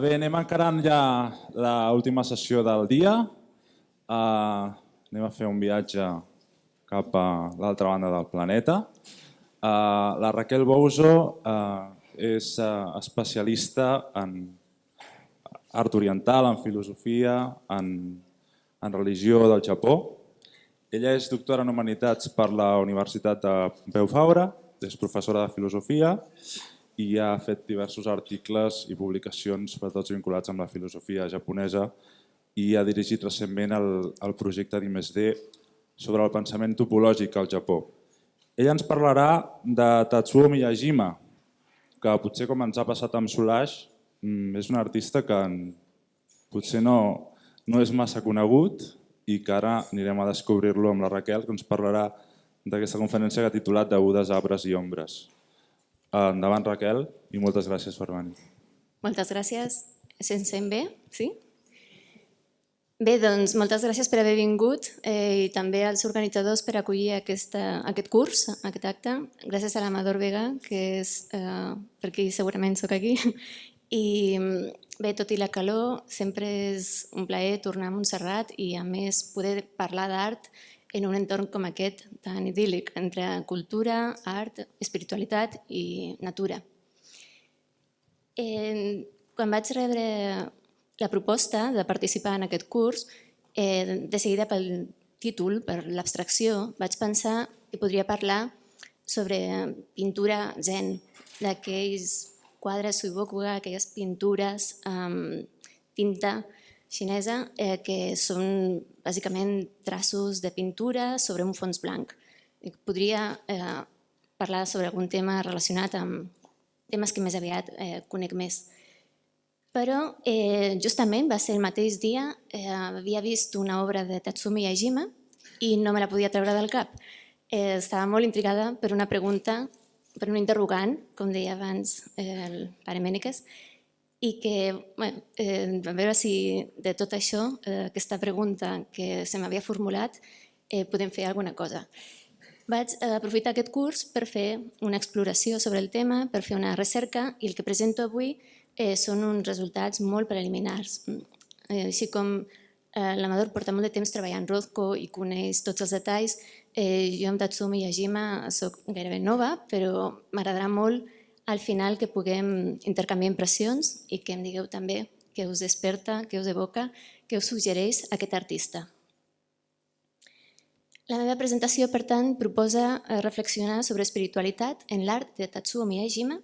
Bé, anem encarant ja l'última sessió del dia. Anem a fer un viatge cap a l'altra banda del planeta. La Raquel Bouzo és especialista en art oriental, en filosofia, en religió del Japó. Ella és doctora en Humanitats per la Universitat de Pompeu Fabra, és professora de filosofia i ha fet diversos articles i publicacions per tots vinculats amb la filosofia japonesa i ha dirigit recentment el projecte d'I+D sobre el pensament topològic al Japó. Ella ens parlarà de Tatsuo Miyajima, que potser com ens ha passat amb Soulash, és un artista que potser no és massa conegut i que ara anirem a descobrir-lo amb la Raquel, que ens parlarà d'aquesta conferència que ha titulat Degudes arbres i ombres. Endavant, Raquel, i moltes gràcies per venir. Moltes gràcies. Se'ns sent bé? Sí? Bé, doncs moltes gràcies per haver vingut i també als organitzadors per acollir aquest curs, aquest acte. Gràcies a l'Amador Vega, que és per qui segurament soc aquí. I bé, tot i la calor, sempre és un plaer tornar a Montserrat i a més poder parlar d'art en un entorn com aquest, tan idíl·lic, entre cultura, art, espiritualitat i natura. Quan vaig rebre la proposta de participar en aquest curs, de seguida pel títol, per l'abstracció, vaig pensar que podria parlar sobre pintura zen, d'aquells quadres suibokuga, aquelles pintures amb tinta xinesa que són bàsicament traços de pintura sobre un fons blanc. Podria parlar sobre algun tema relacionat amb temes que més aviat conec més. Però justament va ser el mateix dia, havia vist una obra de Tatsuo Miyajima i no me la podia treure del cap. Estava molt intrigada per una pregunta, per un interrogant, com deia abans el pare Mèniques, i que, a veure si de tot això, aquesta pregunta que se m'havia formulat, podem fer alguna cosa. Vaig aprofitar aquest curs per fer una exploració sobre el tema, per fer una recerca, i el que presento avui són uns resultats molt preliminars. Així com l'Amador porta molt de temps treballant Rothko i coneix tots els detalls, jo amb Tatsuo Miyajima soc gairebé nova, però m'agradarà molt al final que puguem intercanviar impressions i que em digueu també què us desperta, què us evoca, què us suggereix aquest artista. La meva presentació, per tant, proposa reflexionar sobre espiritualitat en l'art de Tatsuo Miyajima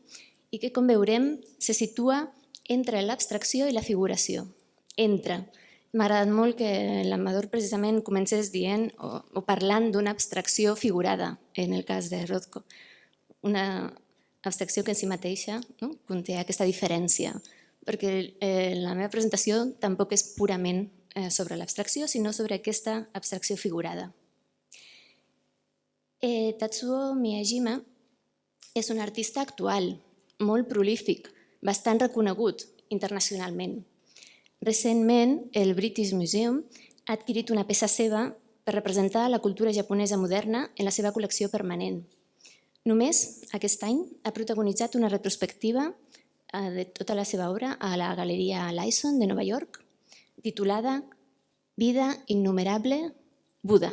i que, com veurem, se situa entre l'abstracció i la figuració. M'ha agradat molt que l'Amador precisament comencés dient o parlant d'una abstracció figurada, en el cas de Rothko. Una abstracció que en si mateixa conté aquesta diferència, perquè la meva presentació tampoc és purament sobre l'abstracció, sinó sobre aquesta abstracció figurada. Tatsuo Miyajima és un artista actual, molt prolífic, bastant reconegut internacionalment. Recentment, el British Museum ha adquirit una peça seva per representar la cultura japonesa moderna en la seva col·lecció permanent. Només aquest any ha protagonitzat una retrospectiva de tota la seva obra a la Galeria Lyson de Nova York, titulada Vida innumerable, Buda.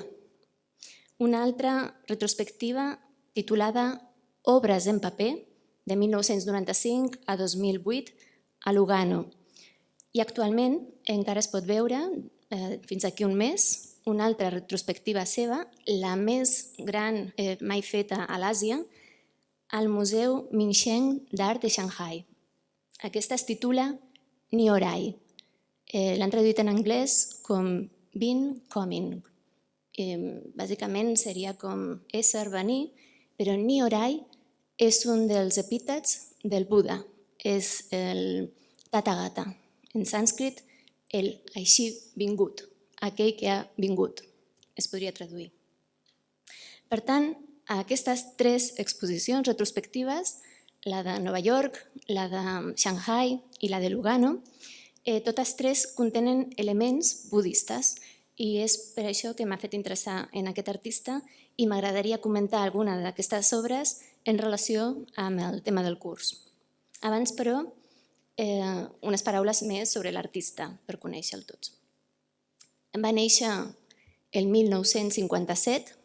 Una altra retrospectiva titulada Obres en paper, de 1995 a 2008, a Lugano. I actualment encara es pot veure, fins aquí un mes, una altra retrospectiva seva, la més gran mai feta a l'Àsia, al Museu Minsheng d'Art de Shanghai. Aquesta es titula Nyorai. L'han traduït en anglès com Been Coming. Bàsicament seria com ésser, venir, però Nyorai és un dels epítets del Buda. És el Tathagata. En sànscrit, el així vingut, aquell que ha vingut, es podria traduir. Per tant, aquestes tres exposicions retrospectives, la de Nova York, la de Shanghai i la de Lugano, totes tres contenen elements budistes i és per això que m'ha fet interessar en aquest artista i m'agradaria comentar alguna d'aquestes obres en relació amb el tema del curs. Abans, però, unes paraules més sobre l'artista, per conèixer-lo tots. Va néixer el 1957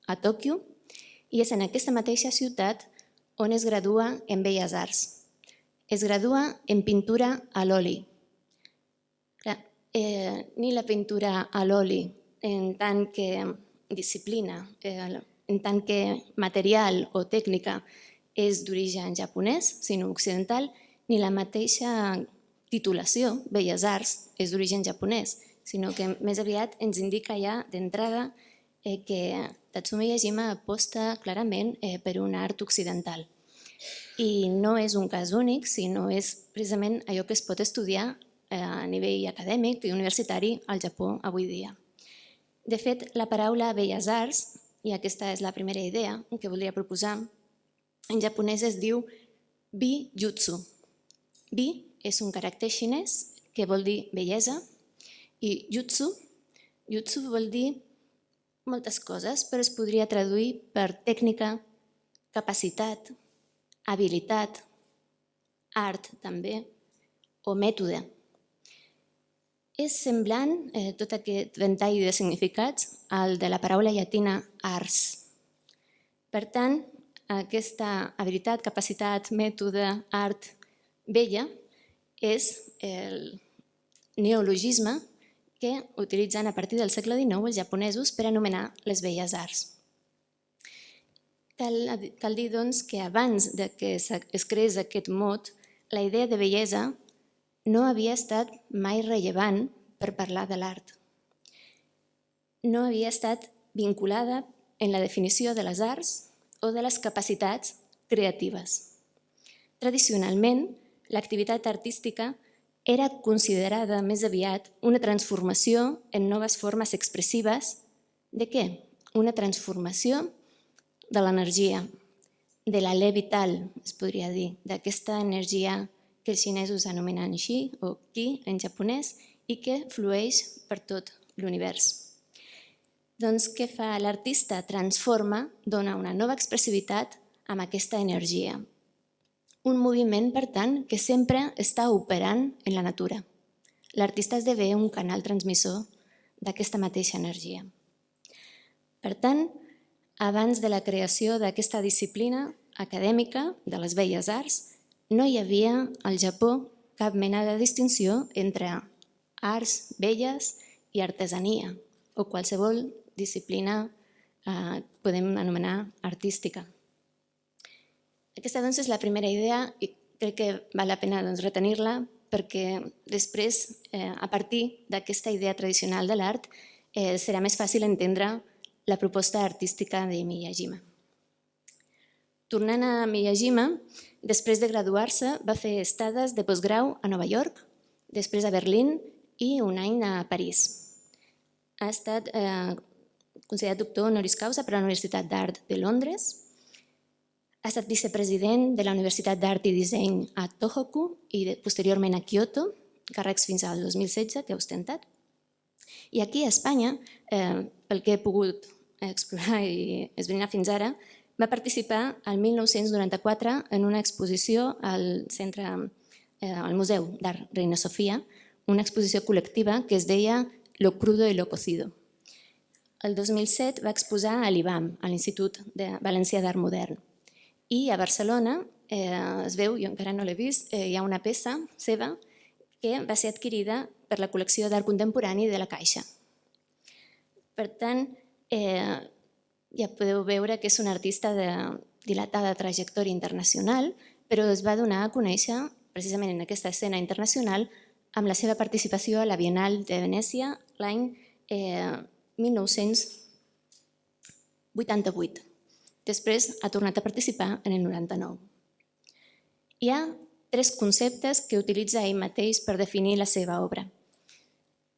a Tòquio i és en aquesta mateixa ciutat on es gradua en Belles Arts. Es gradua en pintura a l'oli. Ni la pintura a l'oli en tant que disciplina, en tant que material o tècnica és d'origen japonès, sinó occidental, ni la mateixa titulació, Belles Arts, és d'origen japonès, sinó que més aviat ens indica ja d'entrada que Tatsumi Yajima aposta clarament per un art occidental. I no és un cas únic, sinó és precisament allò que es pot estudiar a nivell acadèmic i universitari al Japó avui dia. De fet, la paraula Belles Arts, i aquesta és la primera idea que voldria proposar, en japonès es diu Bi-jutsu. Bi és un caràcter xinès que vol dir bellesa i jutsu vol dir moltes coses, però es podria traduir per tècnica, capacitat, habilitat, art també, o mètode. És semblant, tot aquest ventall de significats, al de la paraula llatina ars. Per tant, aquesta habilitat, capacitat, mètode, art, bella, és el neologisme que utilitzen a partir del segle XIX els japonesos per anomenar les belles arts. Cal dir, doncs, que abans que es creés aquest mot, la idea de bellesa no havia estat mai rellevant per parlar de l'art. No havia estat vinculada en la definició de les arts o de les capacitats creatives. Tradicionalment, l'activitat artística era considerada més aviat una transformació en noves formes expressives de què? Una transformació de l'energia, de l'alè vital, es podria dir, d'aquesta energia que els xinesos anomenen Qi o Qi en japonès i que flueix per tot l'univers. Doncs què fa l'artista? Transforma, dona una nova expressivitat amb aquesta energia. Un moviment, per tant, que sempre està operant en la natura. L'artista esdevé un canal transmissor d'aquesta mateixa energia. Per tant, abans de la creació d'aquesta disciplina acadèmica de les belles arts, no hi havia al Japó cap mena de distinció entre arts belles i artesania, o qualsevol disciplina podem anomenar artística. Aquesta doncs, és la primera idea i crec que val la pena retenir-la perquè després, a partir d'aquesta idea tradicional de l'art, serà més fàcil entendre la proposta artística de Miyajima. Tornant a Miyajima, després de graduar-se va fer estades de postgrau a Nova York, després a Berlín i un any a París. Ha estat considerat doctor honoris causa per la Universitat d'Art de Londres. Ha estat vicepresident de la Universitat d'Art i Disseny a Tohoku i posteriorment a Kyoto, càrrecs fins al 2016 que ha ostentat. I aquí a Espanya, pel que he pogut explorar i esbrinar fins ara, va participar el 1994 en una exposició al Museu d'Art Reina Sofia, una exposició col·lectiva que es deia Lo crudo y lo cocido. El 2007 va exposar a l'IBAM, a l'Institut Valencià d'Art Modern. I a Barcelona es veu, jo encara no l'he vist, hi ha una peça seva que va ser adquirida per la col·lecció d'art contemporani de la Caixa. Per tant, ja podeu veure que és un artista de dilatada trajectòria internacional, però es va donar a conèixer precisament en aquesta escena internacional amb la seva participació a la Bienal de Venècia l'any 1988. Després ha tornat a participar en el 99. Hi ha 3 conceptes que utilitza ell mateix per definir la seva obra.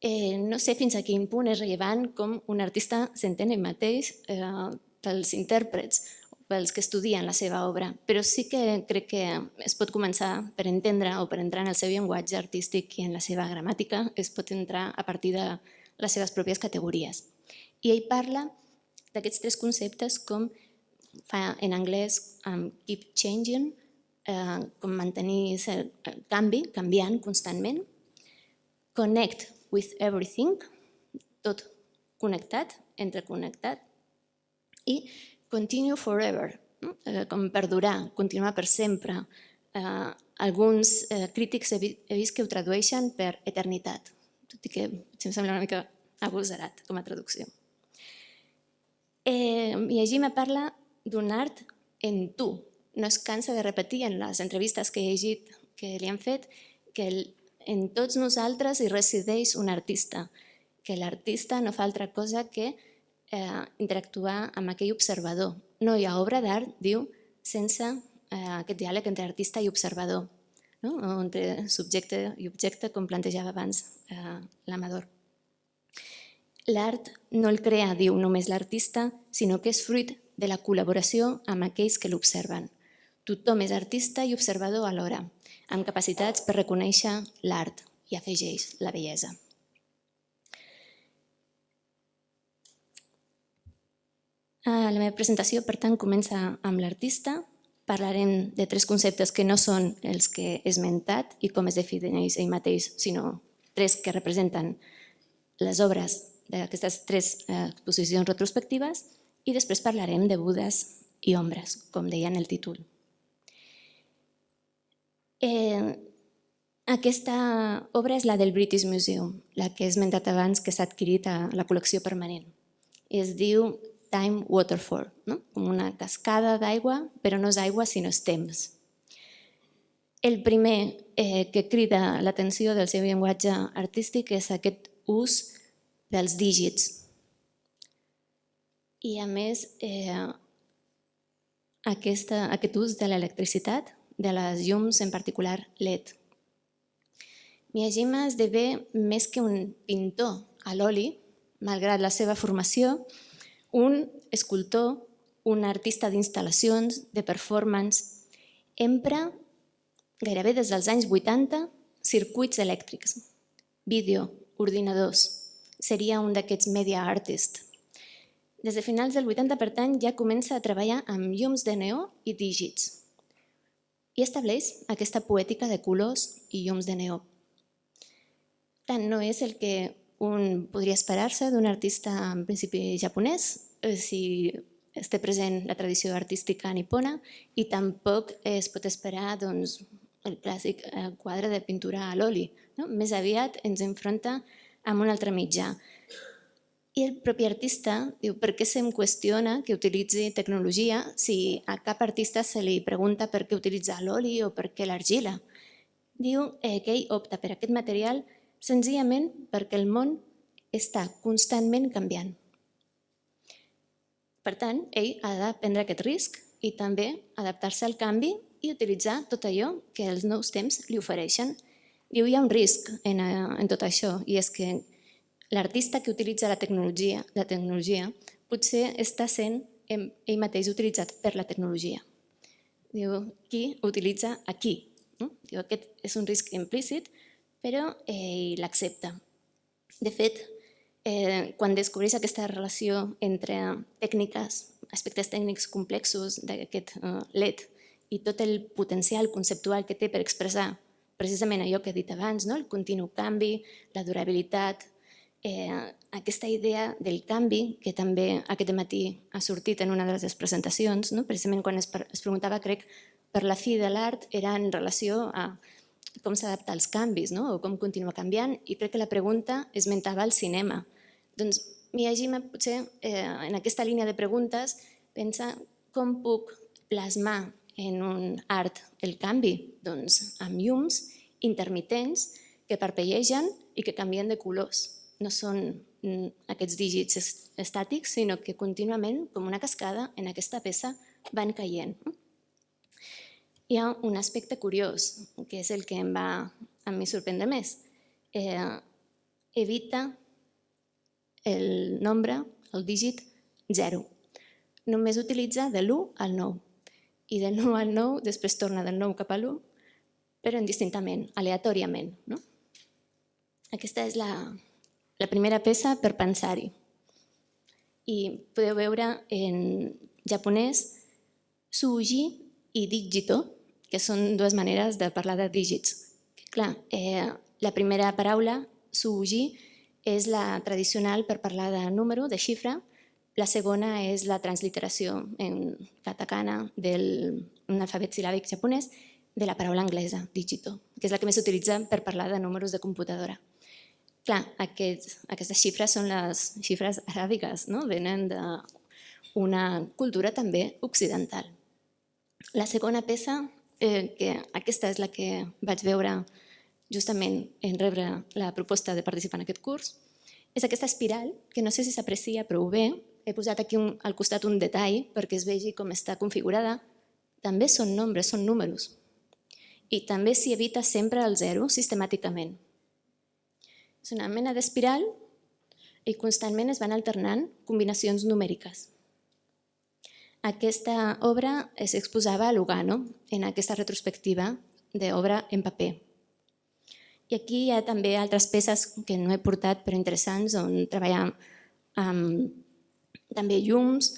No sé fins a quin punt és rellevant com un artista s'entén ell mateix pels intèrprets, pels que estudien la seva obra, però sí que crec que es pot començar per entendre o per entrar en el seu llenguatge artístic i en la seva gramàtica, es pot entrar a partir de les seves pròpies categories. I ell parla d'aquests 3 conceptes com fa en anglès keep changing, com mantenir el canvi, canviant constantment. Connect with everything, tot connectat, interconnectat. I continue forever, com perdurar, continuar per sempre. Alguns crítics he vist que ho tradueixen per eternitat, tot i que em sembla una mica agosarat com a traducció. Miyajima parla d'un art en tu. No es cansa de repetir en les entrevistes que he llegit que li han fet que en tots nosaltres hi resideix un artista, que l'artista no fa altra cosa que interactuar amb aquell observador. No hi ha obra d'art, diu, sense aquest diàleg entre artista i observador, o entre subjecte i objecte, com plantejava abans l'Amador. L'art no el crea, diu, només l'artista, sinó que és fruit de la col·laboració amb aquells que l'observen. Tothom és artista i observador alhora, amb capacitats per reconèixer l'art, i afegeix la bellesa. La meva presentació, per tant, comença amb l'artista. Parlarem de 3 conceptes que no són els que he esmentat i com es defineix ell mateix, sinó 3 que representen les obres d'aquestes 3 exposicions retrospectives, i després parlarem de Budes i ombres, com deia en el títol. Aquesta obra és la del British Museum, la que he esmentat abans, que s'ha adquirit a la col·lecció permanent. Es diu Time Waterfall, com una cascada d'aigua, però no és aigua, sinó és temps. El primer que crida l'atenció del seu llenguatge artístic és aquest ús dels dígits. I a més, aquest ús de l'electricitat, de les llums, en particular LED. Miyajima esdevé més que un pintor a l'oli, malgrat la seva formació, un escultor, un artista d'instal·lacions, de performance. Empra, gairebé des dels anys 80, circuits elèctrics, vídeo, ordinadors. Seria un d'aquests media artists. Des de finals del 80, per tant, ja comença a treballar amb llums de neó i dígits. I estableix aquesta poètica de colors i llums de neó. Tant no és el que un podria esperar-se d'un artista en principi japonès, si es té present la tradició artística nipona, i tampoc es pot esperar el clàssic quadre de pintura a l'oli. Més aviat ens enfronta amb un altre mitjà. I el propi artista diu: per què se'm qüestiona que utilitzi tecnologia si a cap artista se li pregunta per què utilitza l'oli o per què l'argila? Diu que ell opta per aquest material senzillament perquè el món està constantment canviant. Per tant, ell ha de prendre aquest risc i també adaptar-se al canvi i utilitzar tot allò que els nous temps li ofereixen. Diu, hi ha un risc en tot això, i és que l'artista que utilitza la tecnologia potser està sent ell mateix utilitzat per la tecnologia. Diu, qui utilitza a qui? Diu, aquest és un risc implícit, però ell l'accepta. De fet, quan descobreix aquesta relació entre tècniques, aspectes tècnics complexos d'aquest LED i tot el potencial conceptual que té per expressar precisament allò que he dit abans, el continu canvi, la durabilitat, aquesta idea del canvi, que també aquest matí ha sortit en una de les presentacions, precisament quan es preguntava, crec, per la fi de l'art era en relació a com s'adapta als canvis o com continua canviant, i crec que la pregunta esmentava el cinema. Doncs Miyajima potser en aquesta línia de preguntes pensa com puc plasmar en un art el canvi? Doncs amb llums intermitents que parpellegen i que canvien de colors. No són aquests dígits estàtics, sinó que contínuament, com una cascada, en aquesta peça van caient. Hi ha un aspecte curiós, que és el que a mi sorprendre més. Evita el nombre, el dígit 0. Només utilitza de l'1 al 9. I del 9 al 9 després torna del 9 cap a l'1, però indistintament, aleatòriament. Aquesta és la primera peça per pensar-hi. I podeu veure en japonès Suji i Digito, que són dues maneres de parlar de dígits. Clar, la primera paraula, suuji, és la tradicional per parlar de número, de xifra. La segona és la transliteració en katakana d'un alfabet sil·làbic japonès de la paraula anglesa, dígito, que és la que més s'utilitza per parlar de números de computadora. Clar, aquestes xifres són les xifres aràbiques, no? Venen d'una cultura també occidental. La segona peça, que aquesta és la que vaig veure justament en rebre la proposta de participar en aquest curs, és aquesta espiral, que no sé si s'aprecia prou bé. He posat aquí al costat un detall perquè es vegi com està configurada. També són nombres, són números. I també s'hi evita sempre el zero sistemàticament. És una mena d'espiral i constantment es van alternant combinacions numèriques. Aquesta obra s'exposava a Lugano, en aquesta retrospectiva d'obra en paper. I aquí hi ha també altres peces que no he portat però interessants, on treballam amb també llums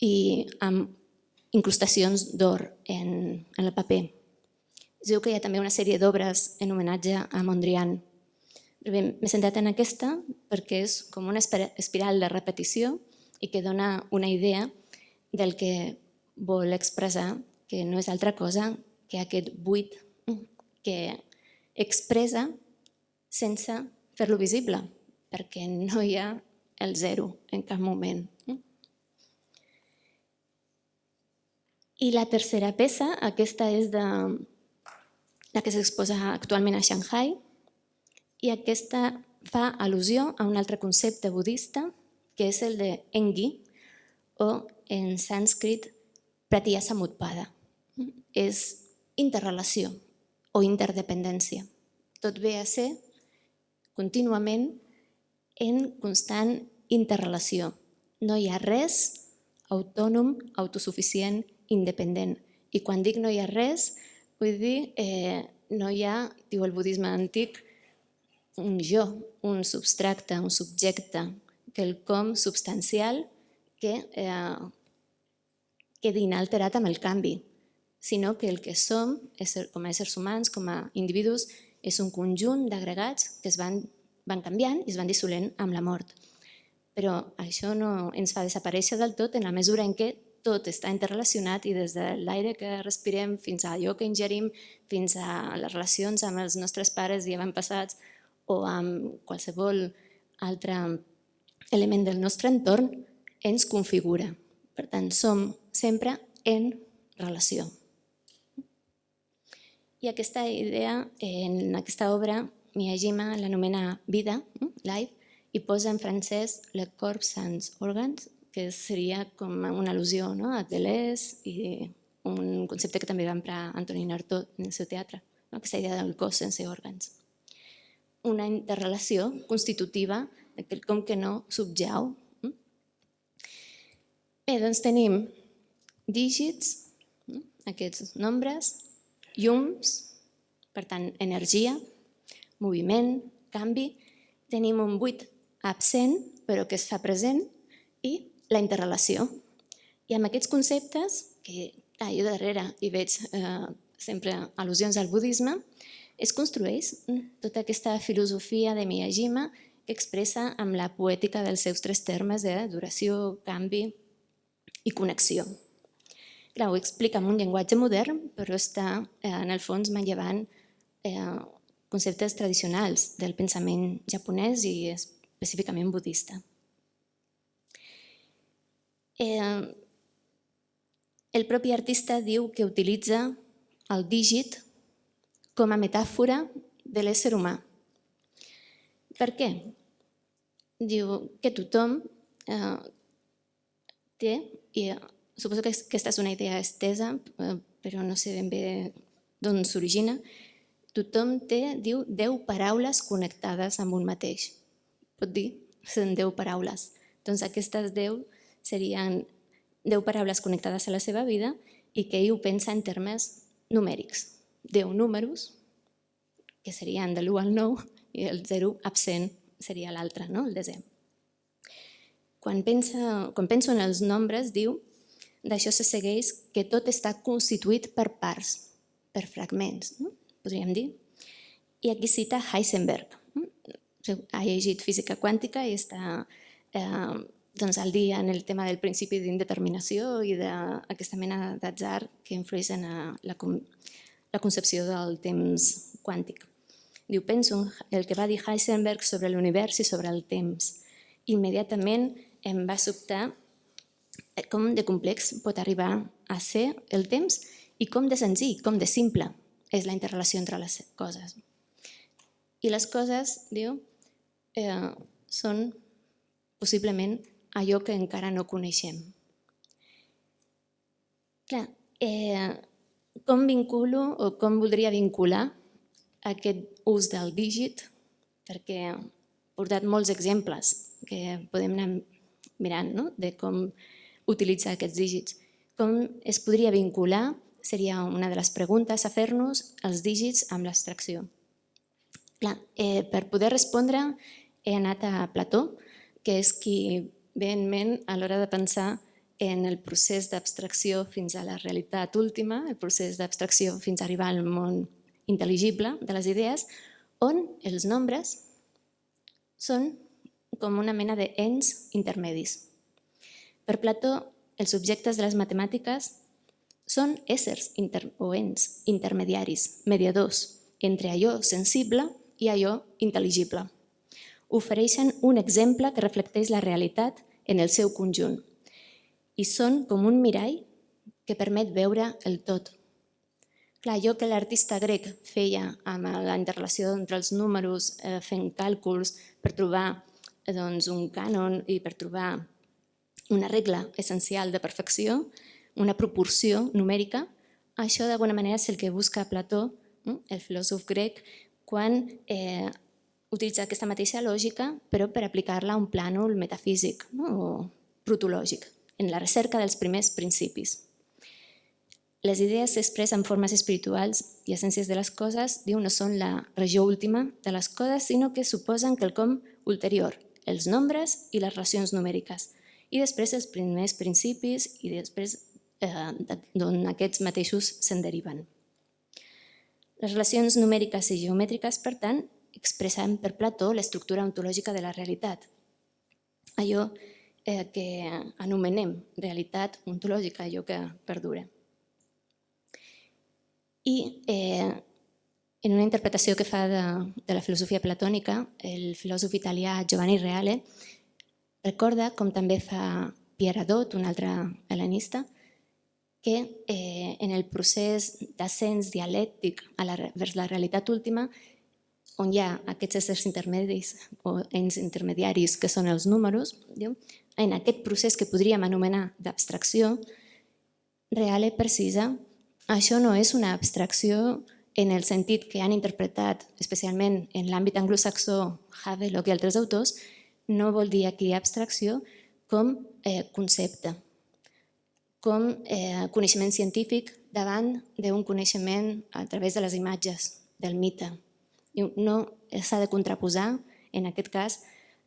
i amb incrustacions d'or en el paper. Es diu que hi ha també una sèrie d'obres en homenatge a Mondrian. M'he centrat en aquesta perquè és com una espiral de repetició i que dona una idea del que vol expressar, que no és altra cosa que aquest buit que expressa sense fer-lo visible, perquè no hi ha el zero en cap moment. I la tercera peça, aquesta és la que s'exposa actualment a Shanghai, i aquesta fa al·lusió a un altre concepte budista, que és el de Engi, o en sànscrit Pratyasamutpada. És interrelació o interdependència. Tot ve a ser contínuament en constant interrelació. No hi ha res autònom, autosuficient, independent. I quan dic no hi ha res, vull dir no hi ha, diu el budisme antic, un jo, un substracte, un subjecte, quelcom substancial que quedi inalterat amb el canvi, sinó que el que som com a éssers humans, com a individus, és un conjunt d'agregats que es van canviant i es van dissolent amb la mort. Però això no ens fa desaparèixer del tot en la mesura en què tot està interrelacionat i des de l'aire que respirem fins a allò que ingerim, fins a les relacions amb els nostres pares i avantpassats o amb qualsevol altre element del nostre entorn, ens configura. Per tant, som sempre en relació. I aquesta idea, en aquesta obra, Miyajima l'anomena vida, life, i posa en francès le corps sans organs, que seria com una al·lusió a Deleuze i un concepte que també va emprar Antonin Artaud en el seu teatre, aquesta idea del cos sense òrgans. Una interrelació constitutiva de quelcom que no subjau. Bé, doncs tenim dígits, aquests nombres, llums, per tant, energia, moviment, canvi. Tenim un buit absent, però que es fa present, i la interrelació. I amb aquests conceptes, que jo darrere hi veig sempre al·lusions al budisme, es construeix tota aquesta filosofia de Miyajima que expressa amb la poètica dels seus tres termes de duració, canvi i connexió. Clar, ho explica amb un llenguatge modern, però està en el fons manllevant conceptes tradicionals del pensament japonès i específicament budista. El propi artista diu que utilitza el dígit com a metàfora de l'ésser humà. Per què? Diu que tothom té, i suposo que aquesta és una idea estesa, però no sé ben bé d'on s'origina, tothom té, diu, 10 paraules connectades amb un mateix. Pot dir, són 10 paraules. Doncs aquestes 10 serien 10 paraules connectades a la seva vida i que ell ho pensa en termes numèrics. 10 números, que serien de l'1 al 9, i el 0 absent seria l'altre, el desè. Quan penso en els nombres, diu, d'això se segueix que tot està constituït per parts. per fragments, no? Podríem dir. I aquí cita Heisenberg. Ha llegit física quàntica i està al dia en el tema del principi d'indeterminació i d'aquesta mena d'atzar que influeix en la concepció del temps quàntic. Diu, penso el que va dir Heisenberg sobre l'univers i sobre el temps. Immediatament em va sobtar com de complex pot arribar a ser el temps i com de senzill, com de simple és la interrelació entre les coses. I les coses, diu, són possiblement allò que encara no coneixem. Clar, com vinculo o com voldria vincular aquest ús del dígit? Perquè he portat molts exemples que podem anar mirant, no? De com utilitzar aquests dígits. Com es podria vincular, seria una de les preguntes a fer-nos, els dígits amb l'abstracció. Clar, per poder respondre he anat a Plató, que és qui ve en ment a l'hora de pensar en el procés d'abstracció fins a la realitat última, el procés d'abstracció fins a arribar al món intel·ligible de les idees, on els nombres són com una mena d'ens intermedis. Per Plató, els objectes de les matemàtiques són éssers o ens intermediaris, mediadors, entre allò sensible i allò intel·ligible. Ofereixen un exemple que reflecteix la realitat en el seu conjunt i són com un mirall que permet veure el tot. Clar, allò que l'artista grec feia amb la interrelació entre els números, fent càlculs per trobar un cànon i per trobar una regla essencial de perfecció, una proporció numèrica, això d'alguna manera és el que busca Plató, el filòsof grec, quan utilitza aquesta mateixa lògica, però per aplicar-la a un plànol metafísic o protològic, en la recerca dels primers principis. Les idees s'expressen en formes espirituals i essències de les coses, diu, no són la regió última de les coses, sinó que suposen quelcom ulterior, els nombres i les relacions numèriques, i després els primers principis i després d'on aquests mateixos se'n deriven. Les relacions numèriques i geomètriques, per tant, expressen per Plató l'estructura ontològica de la realitat. Allò que anomenem realitat ontològica, allò que perdura. I en una interpretació que fa de la filosofia platònica, el filòsof italià Giovanni Reale recorda, com també fa Pierre Hadot, un altre hel·lenista, que en el procés d'ascens dialèctic vers la realitat última, on hi ha aquests éssers intermedis o ens intermediaris que són els números, en aquest procés que podríem anomenar d'abstracció, Reale precisa això no és una abstracció en el sentit que han interpretat, especialment en l'àmbit anglosaxó, Havelock i altres autors, no vol dir aquí abstracció com concepte, com coneixement científic davant d'un coneixement a través de les imatges, del mite. No s'ha de contraposar, en aquest cas,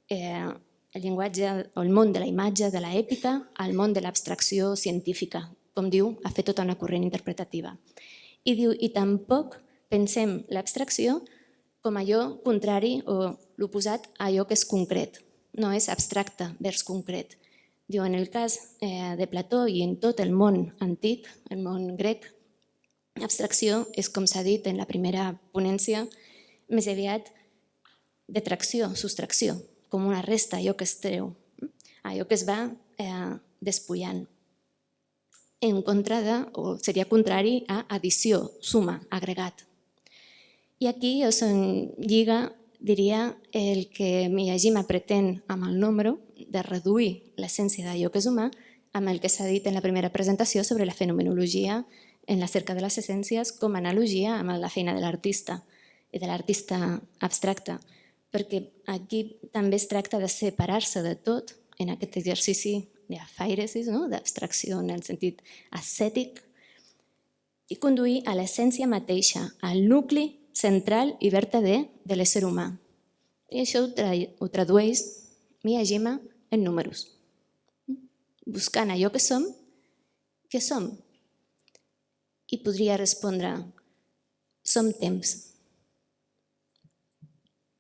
el llenguatge o el món de la imatge, de l'èpica, al món de l'abstracció científica, com diu, ha fet tota una corrent interpretativa. I diu, i tampoc pensem l'abstracció com allò contrari o l'oposat a allò que és concret. No és abstracte vers concret. Diu, en el cas de Plató i en tot el món antic, el món grec, abstracció és, com s'ha dit en la primera ponència, més aviat detracció, sostracció, com una resta, allò que es treu, allò que es va despullant. En contra de, o seria contrari a addició, suma, agregat. I aquí us lliga, diria, el que Miyajima pretén amb el número de reduir l'essència d'allò que és humà amb el que s'ha dit en la primera presentació sobre la fenomenologia en la cerca de les essències com a analogia amb la feina de l'artista i de l'artista abstracte, perquè aquí també es tracta de separar-se de tot en aquest exercici d'afairesis, d'abstracció en el sentit ascètic, i conduir a l'essència mateixa, al nucli central i vertader de l'ésser humà. I això ho tradueix Miyajima en números, buscant allò que som. I podria respondre, som temps,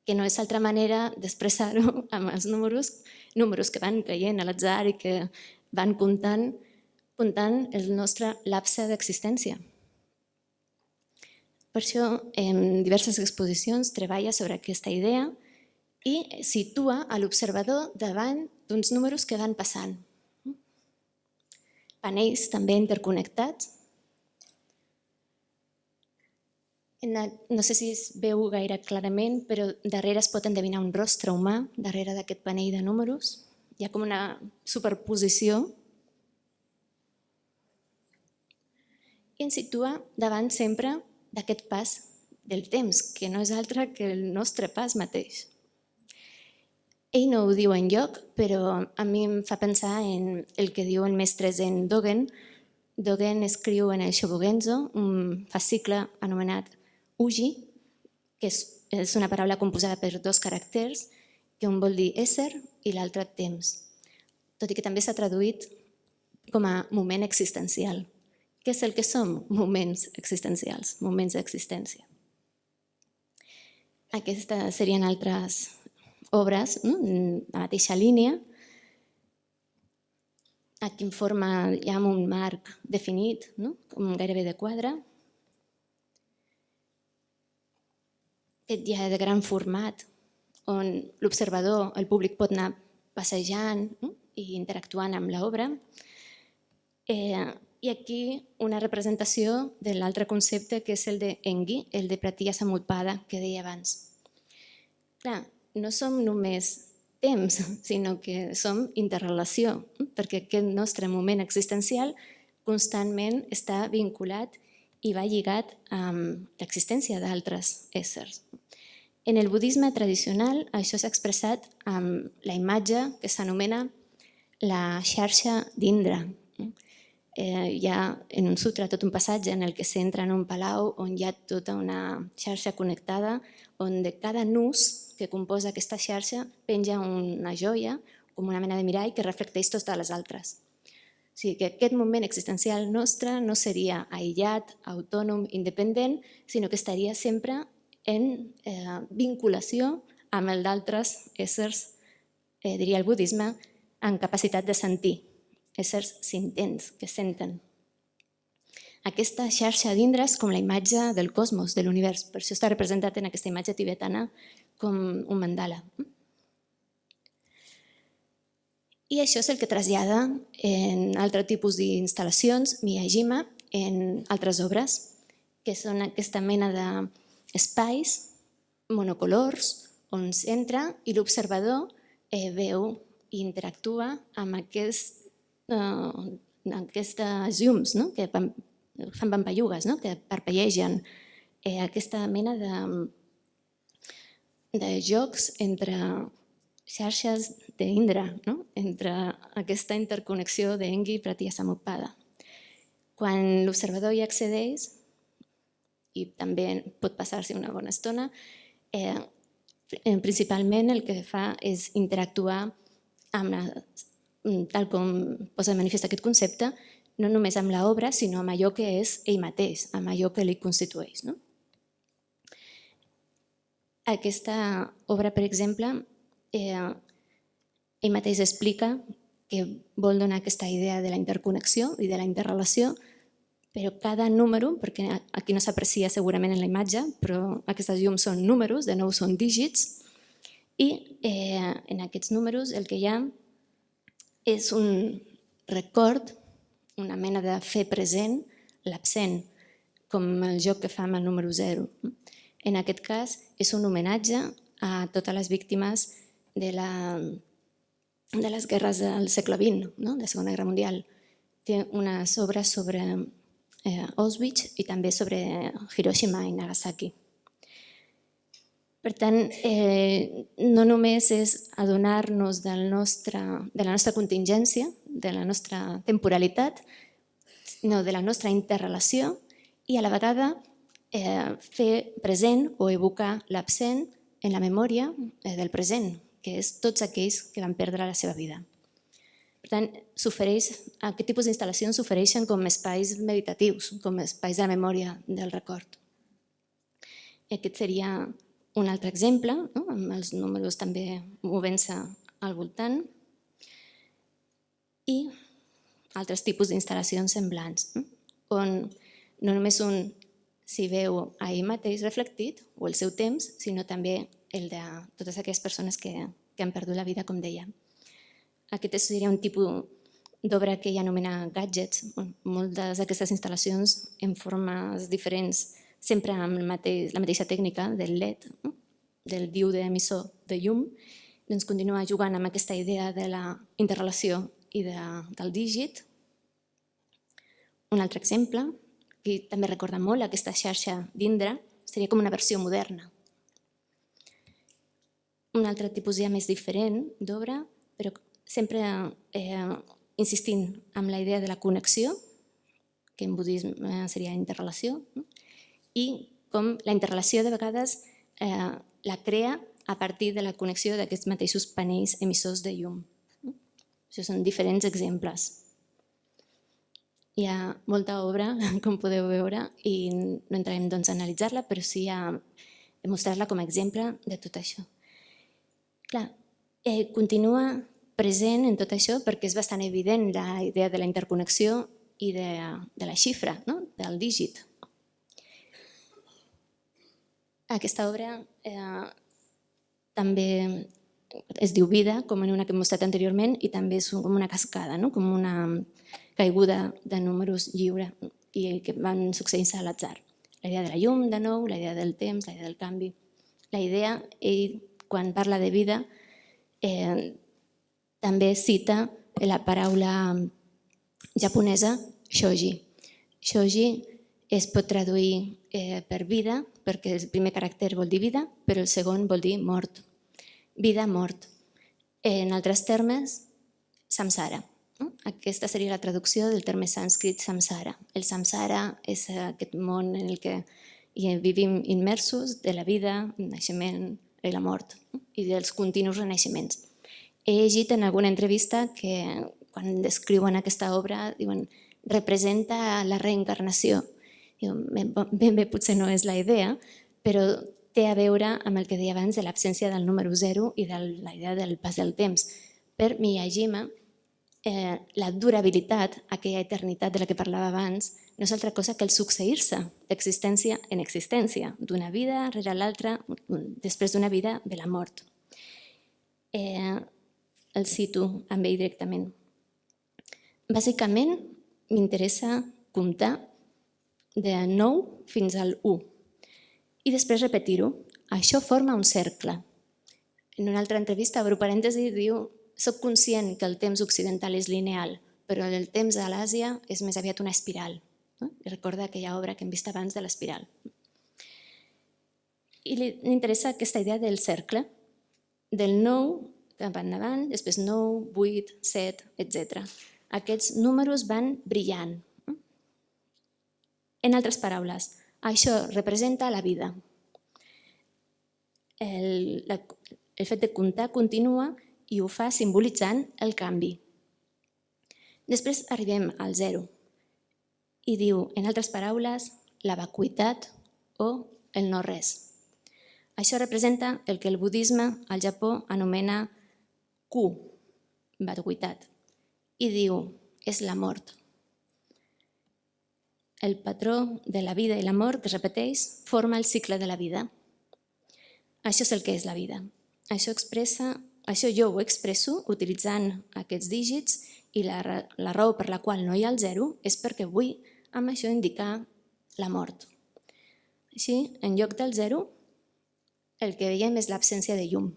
que no és altra manera d'expressar-ho amb els números que van caient a l'atzar i que van comptant el nostre lapse d'existència. Per això, en diverses exposicions treballa sobre aquesta idea i situa a l'observador davant d'uns números que van passant. Panells també interconnectats. No sé si es veu gaire clarament, però darrere es pot endevinar un rostre humà, darrere d'aquest panell de números. Hi ha com una superposició. I ens situa davant sempre d'aquest pas del temps, que no és altre que el nostre pas mateix. Ell no ho diu enlloc, però a mi em fa pensar en el que diu el mestre zen Dogen. Dogen escriu en el Shobogenzo un fascicle anomenat Uji, que és una paraula composada per 2 caràcters, que un vol dir ésser i l'altre temps, tot i que també s'ha traduït com a moment existencial. Què és el que som? Moments existencials, moments d'existència. Aquestes serien altres obres, en la mateixa línia. Aquí en forma ja amb un marc definit, com gairebé de quadre. Aquest ja de gran format, on l'observador, el públic, pot anar passejant i interactuant amb l'obra. I aquí una representació de l'altre concepte, que és el de Engi, el de Pratitya Samutpada, que deia abans. Clar, no som només temps, sinó que som interrelació, perquè aquest nostre moment existencial constantment està vinculat i va lligat amb l'existència d'altres éssers. En el budisme tradicional això s'ha expressat amb la imatge que s'anomena la xarxa d'Indra. Hi ha en un sutra tot un passatge en el que s'entra en un palau on hi ha tota una xarxa connectada, on de cada nus que composa aquesta xarxa penja una joia, com una mena de mirall que reflecteix totes les altres. O sigui que aquest moment existencial nostre no seria aïllat, autònom, independent, sinó que estaria sempre en vinculació amb el d'altres éssers, diria el budisme, amb capacitat de sentir, éssers sintents, que senten. Aquesta xarxa d'Indra és com la imatge del cosmos, de l'univers. Per això està representat en aquesta imatge tibetana com un mandala. I això és el que trasllada en altre tipus d'instal·lacions Miyajima en altres obres, que són aquesta mena d'espais monocolors on s'entra i l'observador veu i interactua amb aquestes llums que fan pampallugues, que parpellegen, aquesta mena de jocs entre xarxes d'Indra, entre aquesta interconnexió d'Engi i Pratitya Samutpada. Quan l'observador hi accedeix, i també pot passar-s'hi una bona estona, principalment el que fa és interactuar tal com posa de manifest aquest concepte, no només amb l'obra, sinó amb allò que és ell mateix, amb allò que li constitueix. Aquesta obra, per exemple, ell mateix explica que vol donar aquesta idea de la interconnexió i de la interrelació, però cada número, perquè aquí no s'aprecia segurament en la imatge, però aquestes llums són números, de nou són dígits, i en aquests números el que hi ha és un record, una mena de fer present l'absent, com el joc que fa amb el número 0. En aquest cas és un homenatge a totes les víctimes de les guerres del segle XX, de la Segona Guerra Mundial. Té unes obres sobre Auschwitz i també sobre Hiroshima i Nagasaki. Per tant, no només és adonar-nos de la nostra contingència, de la nostra temporalitat, sinó de la nostra interrelació i a la vegada fer present o evocar l'absent en la memòria del present, que és tots aquells que van perdre la seva vida. Per tant, aquest tipus d'instal·lacions s'ofereixen com espais meditatius, com espais de la memòria del record. Aquest seria un altre exemple, no? Amb els números també movent-se al voltant. I altres tipus d'instal·lacions semblants, on no només un s'hi veu a ell mateix reflectit o el seu temps, sinó també el de totes aquelles persones que han perdut la vida, com deia. Aquest seria un tipus d'obra que ell anomena gadgets. Moltes d'aquestes instal·lacions en formes diferents, sempre amb la mateixa tècnica del LED, del diode emissor de llum, doncs continua jugant amb aquesta idea de la interrelació i del dígit. Un altre exemple, que també recorda molt aquesta xarxa d'Indra, seria com una versió moderna. Un altre tipus ja més diferent d'obra, però sempre insistint en la idea de la connexió, que en budisme seria interrelació, i com la interrelació de vegades la crea a partir de la connexió d'aquests mateixos panells emissors de llum. Això són diferents exemples. Hi ha molta obra, com podeu veure, i no entrarem a analitzar-la, però sí a mostrar-la com a exemple de tot això. Clar, continua present en tot això perquè és bastant evident la idea de la interconnexió i de la xifra, del dígit. Aquesta obra també es diu Vida, com en una que hem mostrat anteriorment, i també és com una cascada, com una caiguda de números lliure i que van succeint-se a l'atzar. La idea de la llum, de nou, la idea del temps, la idea del canvi. La idea, ell, quan parla de vida, també cita la paraula japonesa shoji. Shoji es pot traduir per vida, perquè el primer caràcter vol dir vida, però el segon vol dir mort. Vida, mort. En altres termes, samsara. Aquesta seria la traducció del terme sànscrit samsara. El samsara és aquest món en el que vivim immersos de la vida, el naixement i la mort i dels continus renaixements. He llegit en alguna entrevista que quan descriuen aquesta obra diuen representa la reencarnació. Ben bé potser no és la idea, però té a veure amb el que deia abans de l'absència del número 0 i de la idea del pas del temps. Per Miyajima, la durabilitat, aquella eternitat de la que parlava abans, no és altra cosa que el succeir-se d'existència en existència, d'una vida rere l'altra, després d'una vida ve la mort. El cito amb ell directament. Bàsicament, m'interessa comptar de 9 fins al 1 i després repetir-ho. Això forma un cercle. En una altra entrevista, obro parèntesi, diu soc conscient que el temps occidental és lineal, però el temps a l'Àsia és més aviat una espiral. Recorda aquella obra que hem vist abans de l'espiral. I li interessa aquesta idea del cercle, del 9 cap endavant, després 9, 8, 7, etc. Aquests números van brillant. En altres paraules, això representa la vida. El fet de comptar continua i ho fa simbolitzant el canvi. Després arribem al 0 i diu, en altres paraules, la vacuïtat o el no-res. Això representa el que el budisme al Japó anomena ku, vacuïtat, i diu, és la mort. El patró de la vida i la mort, que es repeteix, forma el cicle de la vida. Això és el que és la vida. Això jo ho expresso utilitzant aquests dígits i la raó per la qual no hi ha el 0 és perquè vull amb això indicar la mort. Així, en lloc del 0, el que veiem és l'absència de llum.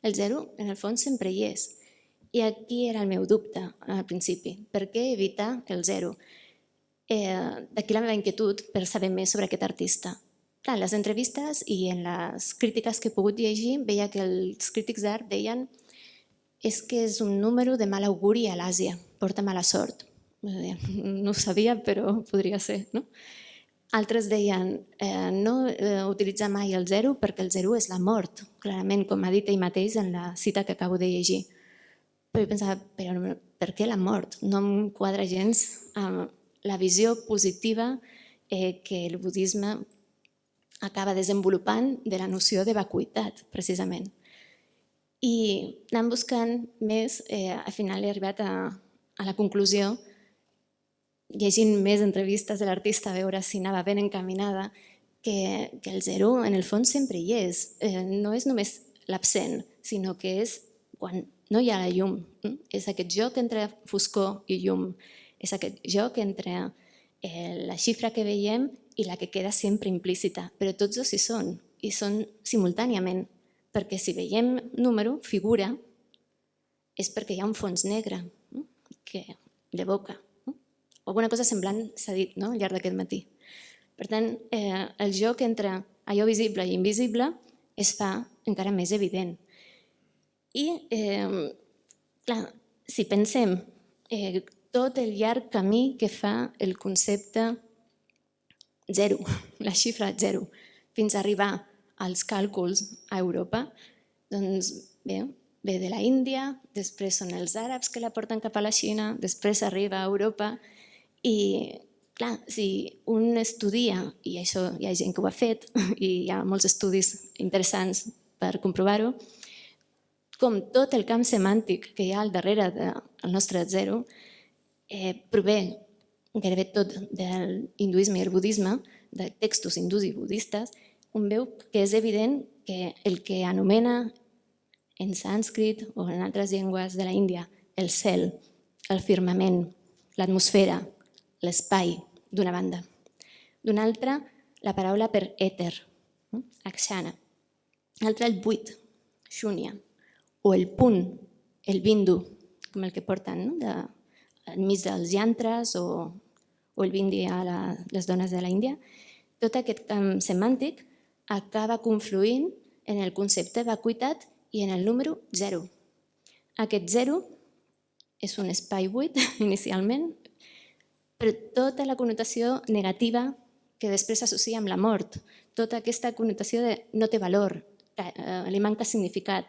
El 0, en el fons, sempre hi és. I aquí era el meu dubte al principi. Per què evitar el 0? D'aquí la meva inquietud per saber més sobre aquest artista. En les entrevistes i en les crítiques que he pogut llegir veia que els crítics d'art deien és que és un número de mal auguri a l'Àsia, porta mala sort. No ho sabia, però podria ser, no? Altres deien no utilitzar mai el 0 perquè el 0 és la mort, clarament, com ha dit ell mateix en la cita que acabo de llegir. Però jo pensava, però per què la mort? No em quadra gens amb la visió positiva que el budisme acaba desenvolupant de la noció de vacuïtat, precisament. I anant buscant més, al final he arribat a la conclusió, llegint més entrevistes de l'artista, a veure si anava ben encaminada, que el zero en el fons sempre hi és. No és només l'absent, sinó que és quan no hi ha la llum. És aquest joc entre foscor i llum. És aquest joc entre la xifra que veiem i la que queda sempre implícita. Però tots dos hi són, i són simultàniament. Perquè si veiem número, figura, és perquè hi ha un fons negre que l'evoca. Alguna cosa semblant s'ha dit al llarg d'aquest matí. Per tant, el joc entre allò visible i invisible es fa encara més evident. I, clar, si pensem tot el llarg camí que fa el concepte zero, la xifra zero, fins a arribar als càlculs a Europa, doncs bé, ve de la Índia, després són els àrabs que la porten cap a la Xina, després arriba a Europa i, clar, si un estudia, i això hi ha gent que ho ha fet, i hi ha molts estudis interessants per comprovar-ho, com tot el camp semàntic que hi ha al darrere del nostre zero prové gairebé tot de l'hinduisme i el budisme, de textos hindús i budistes, un veu que és evident que el que anomena en sànscrit o en altres llengües de la Índia el cel, el firmament, l'atmosfera, l'espai, d'una banda. D'una altra, la paraula per èter, akshana. L'altra, el buit, shunya, o el punt, el bindu, com el que porten enmig dels yantres o el bindi a les dones de la Índia. Tot aquest camp semàntic acaba confluint en el concepte de vacuïtat i en el número 0. Aquest 0 és un espai buit, inicialment, però tota la connotació negativa que després s'associa amb la mort, tota aquesta connotació de no té valor, li manca significat,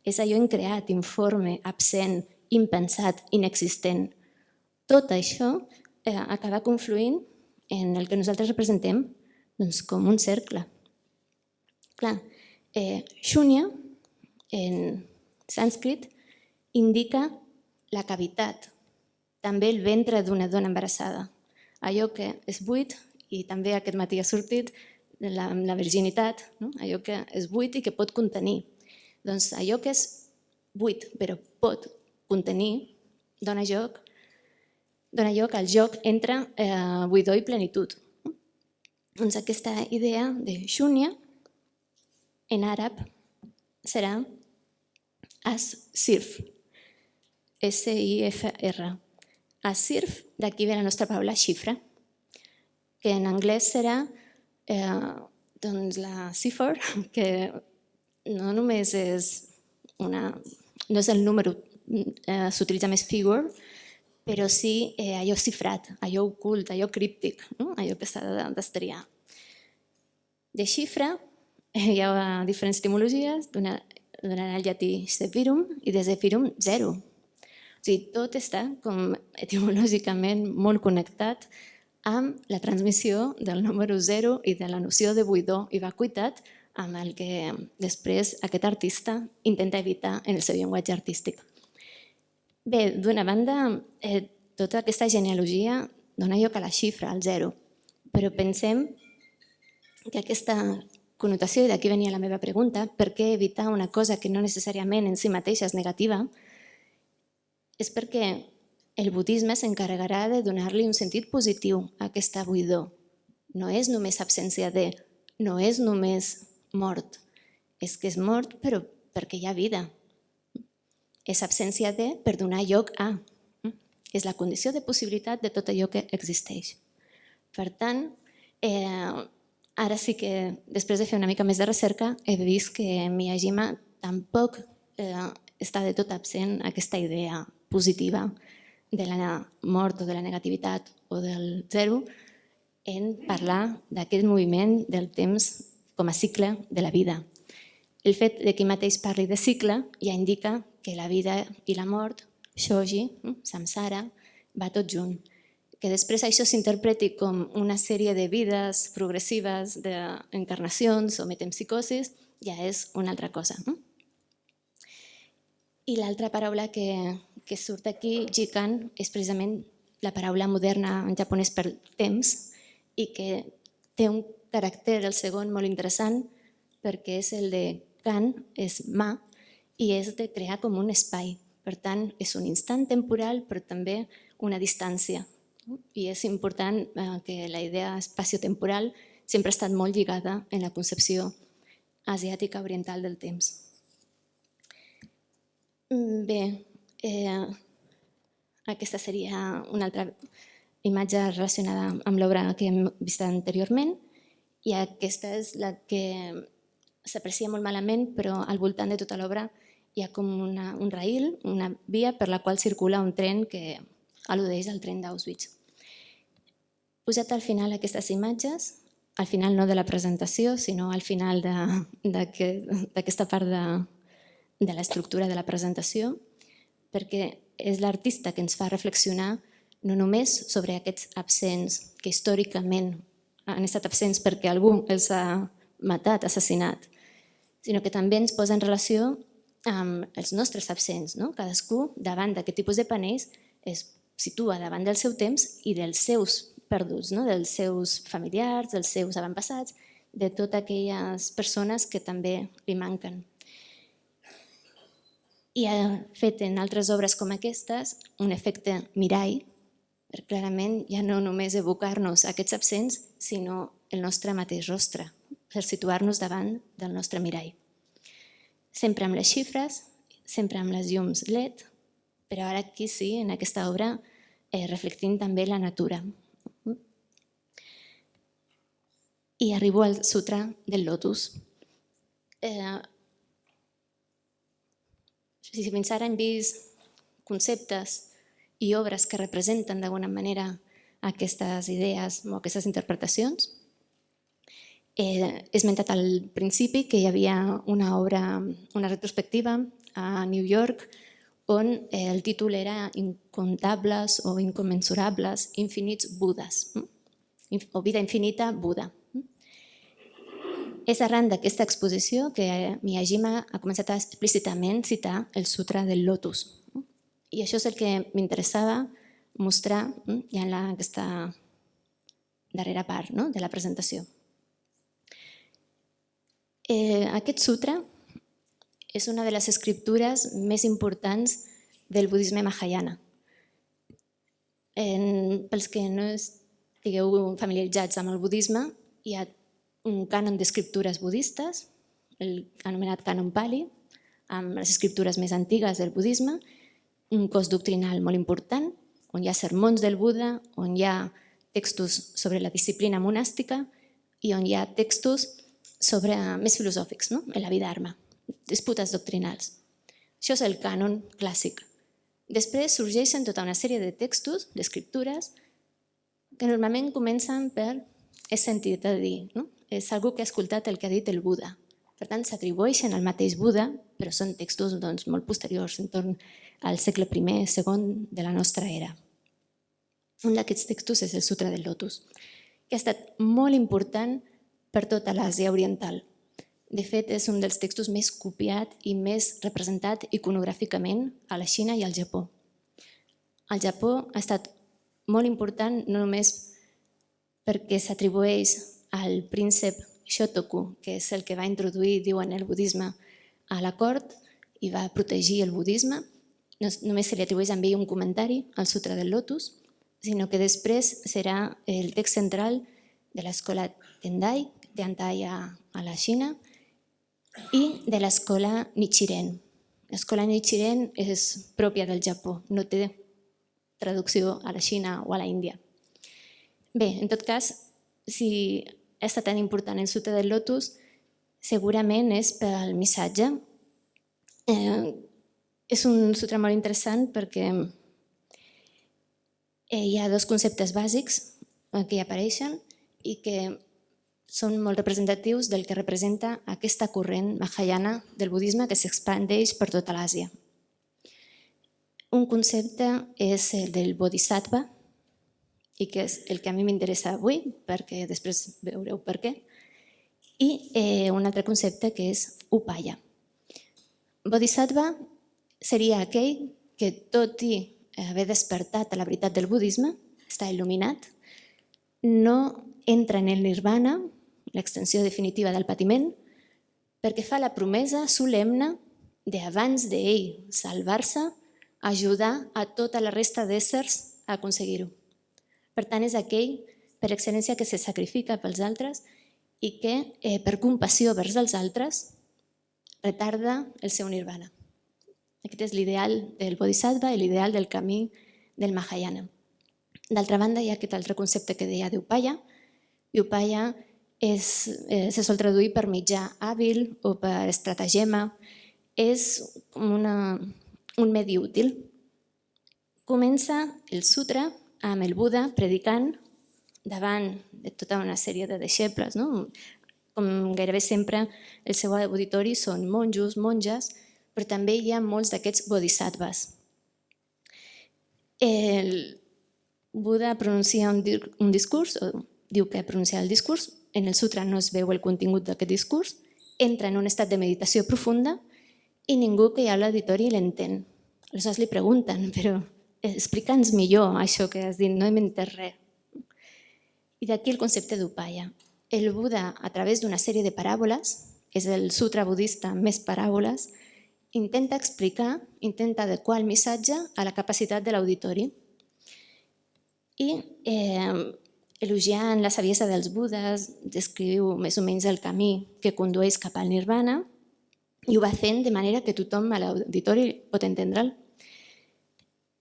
és allò increat, informe, absent, impensat, inexistent. Tot això acaba confluint en el que nosaltres representem com un cercle. Clar, shunya, en sànscrit, indica la cavitat, també el ventre d'una dona embarassada. Allò que és buit, i també aquest matí ha sortit, la virginitat, allò que és buit i que pot contenir. Doncs allò que és buit però pot contenir dona lloc al joc entre buidor i plenitud. Doncs aquesta idea de shunya en àrab serà as-sirf, S-I-F-R. As-sirf, d'aquí ve la nostra paraula xifra, que en anglès serà la cipher, que no només no és el número, s'utilitza més figure, però sí allò cifrat, allò ocult, allò críptic, allò que s'ha d'estriar. De xifra hi ha diferents etimologies, donant el llatí sephirum i de sephirum 0. O sigui, tot està com etimològicament molt connectat amb la transmissió del número 0 i de la noció de buidor i vacuïtat amb el que després aquest artista intenta evitar en el seu llenguatge artístic. Bé, d'una banda, tota aquesta genealogia dona lloc a la xifra, al 0, però pensem que aquesta connotació, i d'aquí venia la meva pregunta, per què evitar una cosa que no necessàriament en si mateixa és negativa, és perquè el budisme s'encarregarà de donar-li un sentit positiu a aquesta buidor. No és només absència de, no és només mort. És que és mort però perquè hi ha vida. És absència de per donar lloc a. És la condició de possibilitat de tot allò que existeix. Per tant, ara sí que després de fer una mica més de recerca he vist que Miyajima tampoc està de tot absent aquesta idea positiva de la mort o de la negativitat o del 0 en parlar d'aquest moviment del temps com a cicle de la vida. El fet que ell mateix parli de cicle ja indica que la vida i la mort, shoji, samsara, va tot junt. Que després això s'interpreti com una sèrie de vides progressives d'encarnacions o metempsicosis ja és una altra cosa. I l'altra paraula que surt aquí, jikan, és precisament la paraula moderna en japonès per temps i que té un caràcter, el segon, molt interessant perquè és el de kan, és ma, i és de crear com un espai. Per tant, és un instant temporal però també una distància. I és important que la idea espaciotemporal sempre ha estat molt lligada en la concepció asiàtica oriental del temps. Bé, aquesta seria una altra imatge relacionada amb l'obra que hem vist anteriorment i aquesta és la que s'aprecia molt malament, però al voltant de tota l'obra hi ha com un rail, una via per la qual circula un tren que al·ludeix al tren d'Auschwitz. Posat al final aquestes imatges, al final no de la presentació, sinó al final d'aquesta part de l'estructura de la presentació, perquè és l'artista que ens fa reflexionar no només sobre aquests absents que històricament han estat absents perquè algú els ha matat, assassinat, sinó que també ens posa en relació amb els nostres absents. Cadascú, davant d'aquest tipus de panells, es situa davant del seu temps i dels seus perduts, dels seus familiars, dels seus avantpassats, de totes aquelles persones que també li manquen. I ha fet en altres obres com aquestes un efecte mirall, per clarament ja no només evocar-nos aquests absents, sinó el nostre mateix rostre, per situar-nos davant del nostre mirall. Sempre amb les xifres, sempre amb les llums LED, però ara aquí sí, en aquesta obra, reflectint també la natura. I arribo al Sutra del Lotus. Si fins ara hem vist conceptes i obres que representen d'alguna manera aquestes idees o aquestes interpretacions, he esmentat al principi que hi havia una obra, una retrospectiva a New York on el títol era Incontables o Incommensurables Infinits Budes, o Vida Infinita Buda. És arran d'aquesta exposició que Miyajima ha començat a explícitament citar el Sutra del Lotus. I això és el que m'interessava mostrar ja en aquesta darrera part de la presentació. Aquest sutra és una de les escriptures més importants del budisme Mahayana. Pels que no estigueu familiaritzats amb el budisme, hi ha un cànon d'escriptures budistes, el anomenat cànon Pali, amb les escriptures més antigues del budisme, un cos doctrinal molt important, on hi ha sermons del Buda, on hi ha textos sobre la disciplina monàstica i on hi ha textos més filosòfics, en la vida dharma, disputes doctrinals. Això és el cànon clàssic. Després sorgeixen tota una sèrie de textos, d'escriptures, que normalment comencen per és sentit a dir, és algú que ha escoltat el que ha dit el Buda. Per tant, s'atribueixen al mateix Buda, però són textos molt posteriors, en torn al segle I, II de la nostra era. Un d'aquests textos és el Sutra del Lotus, que ha estat molt important per tota l'Àsia oriental. De fet, és un dels textos més copiat i més representat iconogràficament a la Xina i al Japó. Al Japó ha estat molt important no només perquè s'atribueix al príncep Shotoku, que és el que va introduir, diuen, el budisme a la cort i va protegir el budisme. No només se li atribueix a ell un comentari al Sutra del Lotus, sinó que després serà el text central de l'escola Tendai, Tiantai a la Xina, i de l'escola Nichiren. L'escola Nichiren és pròpia del Japó, no té traducció a la Xina o a la Índia. Bé, en tot cas, si ha estat tan important el Sutra del Lotus, segurament és pel missatge. És un sutra molt interessant perquè hi ha dos conceptes bàsics que hi apareixen i que són molt representatius del que representa aquesta corrent mahayana del budisme que s'expandeix per tota l'Àsia. Un concepte és el del bodhisattva i que és el que a mi m'interessa avui, perquè després veureu per què, i un altre concepte que és upaya. Bodhisattva seria aquell que, tot i haver despertat a la veritat del budisme, està il·luminat, no entra en el nirvana, l'extensió definitiva del patiment, perquè fa la promesa solemne d'abans d'ell salvar-se, ajudar a tota la resta d'éssers a aconseguir-ho. Per tant, és aquell, per excel·lència, que se sacrifica pels altres i que, per compassió vers els altres, retarda el seu nirvana. Aquest és l'ideal del Bodhisattva i l'ideal del camí del Mahayana. D'altra banda, hi ha aquest altre concepte que deia d'upaya. I upaya se sol traduir per mitjà hàbil o per estratagema. És com un medi útil. Comença el sutra amb el Buda predicant davant de tota una sèrie de deixebles. Com gairebé sempre, el seu auditori són monjos, monges, però també hi ha molts d'aquests bodhisattvas. El Buda pronuncia un discurs, o diu que pronuncia el discurs, en el sutra no es veu el contingut d'aquest discurs, entra en un estat de meditació profunda i ningú que hi ha a l'auditori l'entén. Aleshores li pregunten, però explica'ns millor això que has dit, no hem entès res. I d'aquí el concepte d'upaya. El Buda, a través d'una sèrie de paràboles, és el sutra budista amb més paràboles, intenta explicar, intenta adequar el missatge a la capacitat de l'auditori. I elogiant la saviesa dels Budes, descriu més o menys el camí que condueix cap al nirvana i ho va fent de manera que tothom a l'auditori pot entendre'l.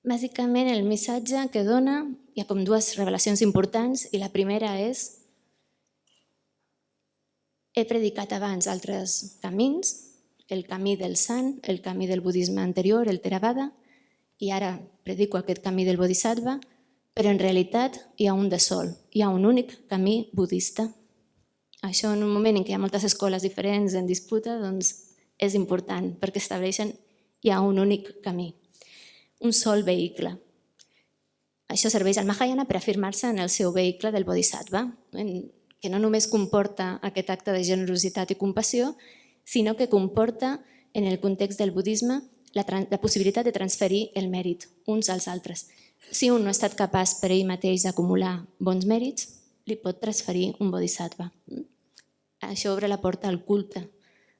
Bàsicament, el missatge que dona, hi ha com dues revelacions importants i la primera és: he predicat abans altres camins, el camí del sant, el camí del budisme anterior, el Theravada, i ara predico aquest camí del Bodhisattva, però en realitat hi ha un de sol, hi ha un únic camí budista. Això en un moment en què hi ha moltes escoles diferents en disputa, doncs és important perquè estableixen hi ha un únic camí, un sol vehicle. Això serveix al Mahayana per afirmar-se en el seu vehicle del Bodhisattva, que no només comporta aquest acte de generositat i compassió, sinó que comporta, en el context del budisme, la possibilitat de transferir el mèrit uns als altres. Si un no ha estat capaç per ell mateix d'acumular bons mèrits, li pot transferir un bodhisattva. Això obre la porta al culte,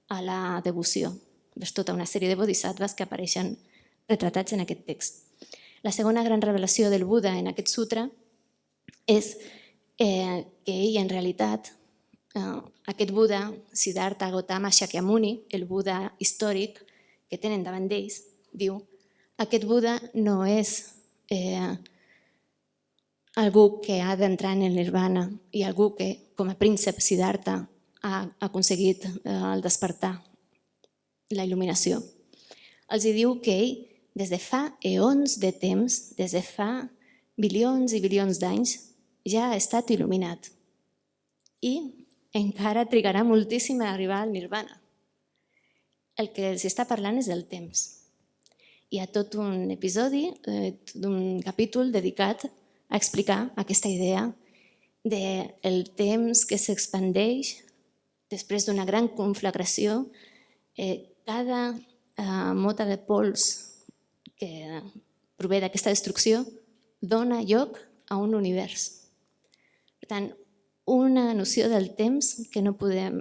a la devoció. És tota una sèrie de bodhisattvas que apareixen retratats en aquest text. La segona gran revelació del Buda en aquest sutra és que ell, en realitat, aquest Buda, Siddhartha Gautama Shakyamuni, el Buda històric que tenen davant d'ells, diu: aquest Buda no és algú que ha d'entrar en el nirvana i algú que, com a príncep Siddhartha, ha aconseguit el despertar, la il·luminació. Els diu que ell, des de fa eons de temps, des de fa bilions i bilions d'anys, ja ha estat il·luminat i encara trigarà moltíssim a arribar al nirvana. El que els està parlant és del temps. Hi ha tot un episodi, un capítol dedicat a explicar aquesta idea del temps que s'expandeix després d'una gran conflagració. Cada mota de pols que prové d'aquesta destrucció dona lloc a un univers. Per tant, una noció del temps que no podem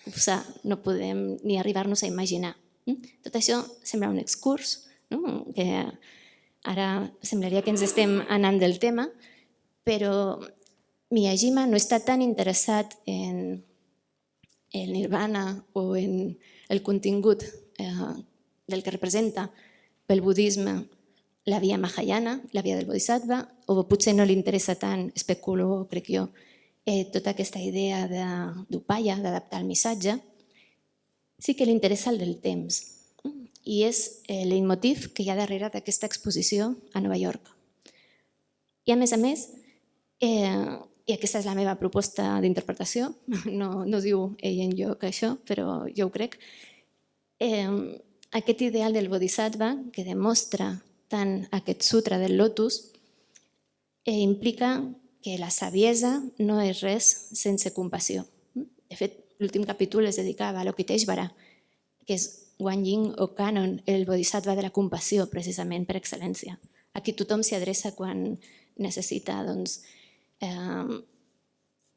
posar, no podem ni arribar-nos a imaginar. Tot això sembla un excurs, que ara semblaria que ens estem anant del tema, però Miyajima no està tan interessat en el nirvana o en el contingut del que representa pel budisme la via mahayana, la via del bodhisattva, o potser no li interessa tant, especulo, crec jo, tota aquesta idea d'upaya, d'adaptar el missatge. Sí que li interessa el del temps i és l'leitmotiv que hi ha darrere d'aquesta exposició a Nova York. I a més, i aquesta és la meva proposta d'interpretació, no diu ell enlloc això, però jo ho crec, aquest ideal del bodhisattva que demostra tant aquest sutra del lotus implica que la saviesa no és res sense compassió. De fet, l'últim capítol es dedica a Avalokiteshvara, que és Guanyin o Canon, el bodhisattva de la compassió, precisament, per excel·lència. Aquí tothom s'hi adreça quan necessita,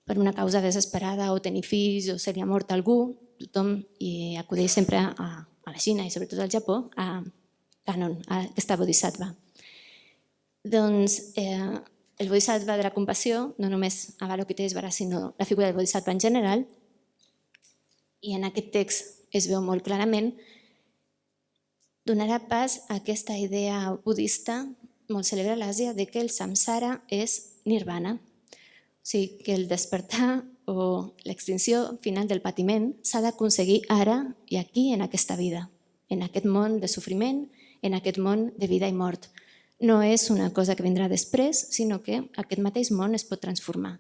per una causa desesperada, o tenir fills, o se li ha mort algú, tothom hi acudeix sempre a la Xina i sobretot al Japó, a Canon, a aquesta bodhisattva. Doncs el bodhisattva de la compassió, no només Avalokiteshvara, sinó la figura del bodhisattva en general, i en aquest text es veu molt clarament, donarà pas a aquesta idea budista molt cèlebre a l'Àsia de que el samsara és nirvana. O sigui, que el despertar o l'extinció final del patiment s'ha d'aconseguir ara i aquí, en aquesta vida, en aquest món de sofriment, en aquest món de vida i mort. No és una cosa que vindrà després, sinó que aquest mateix món es pot transformar.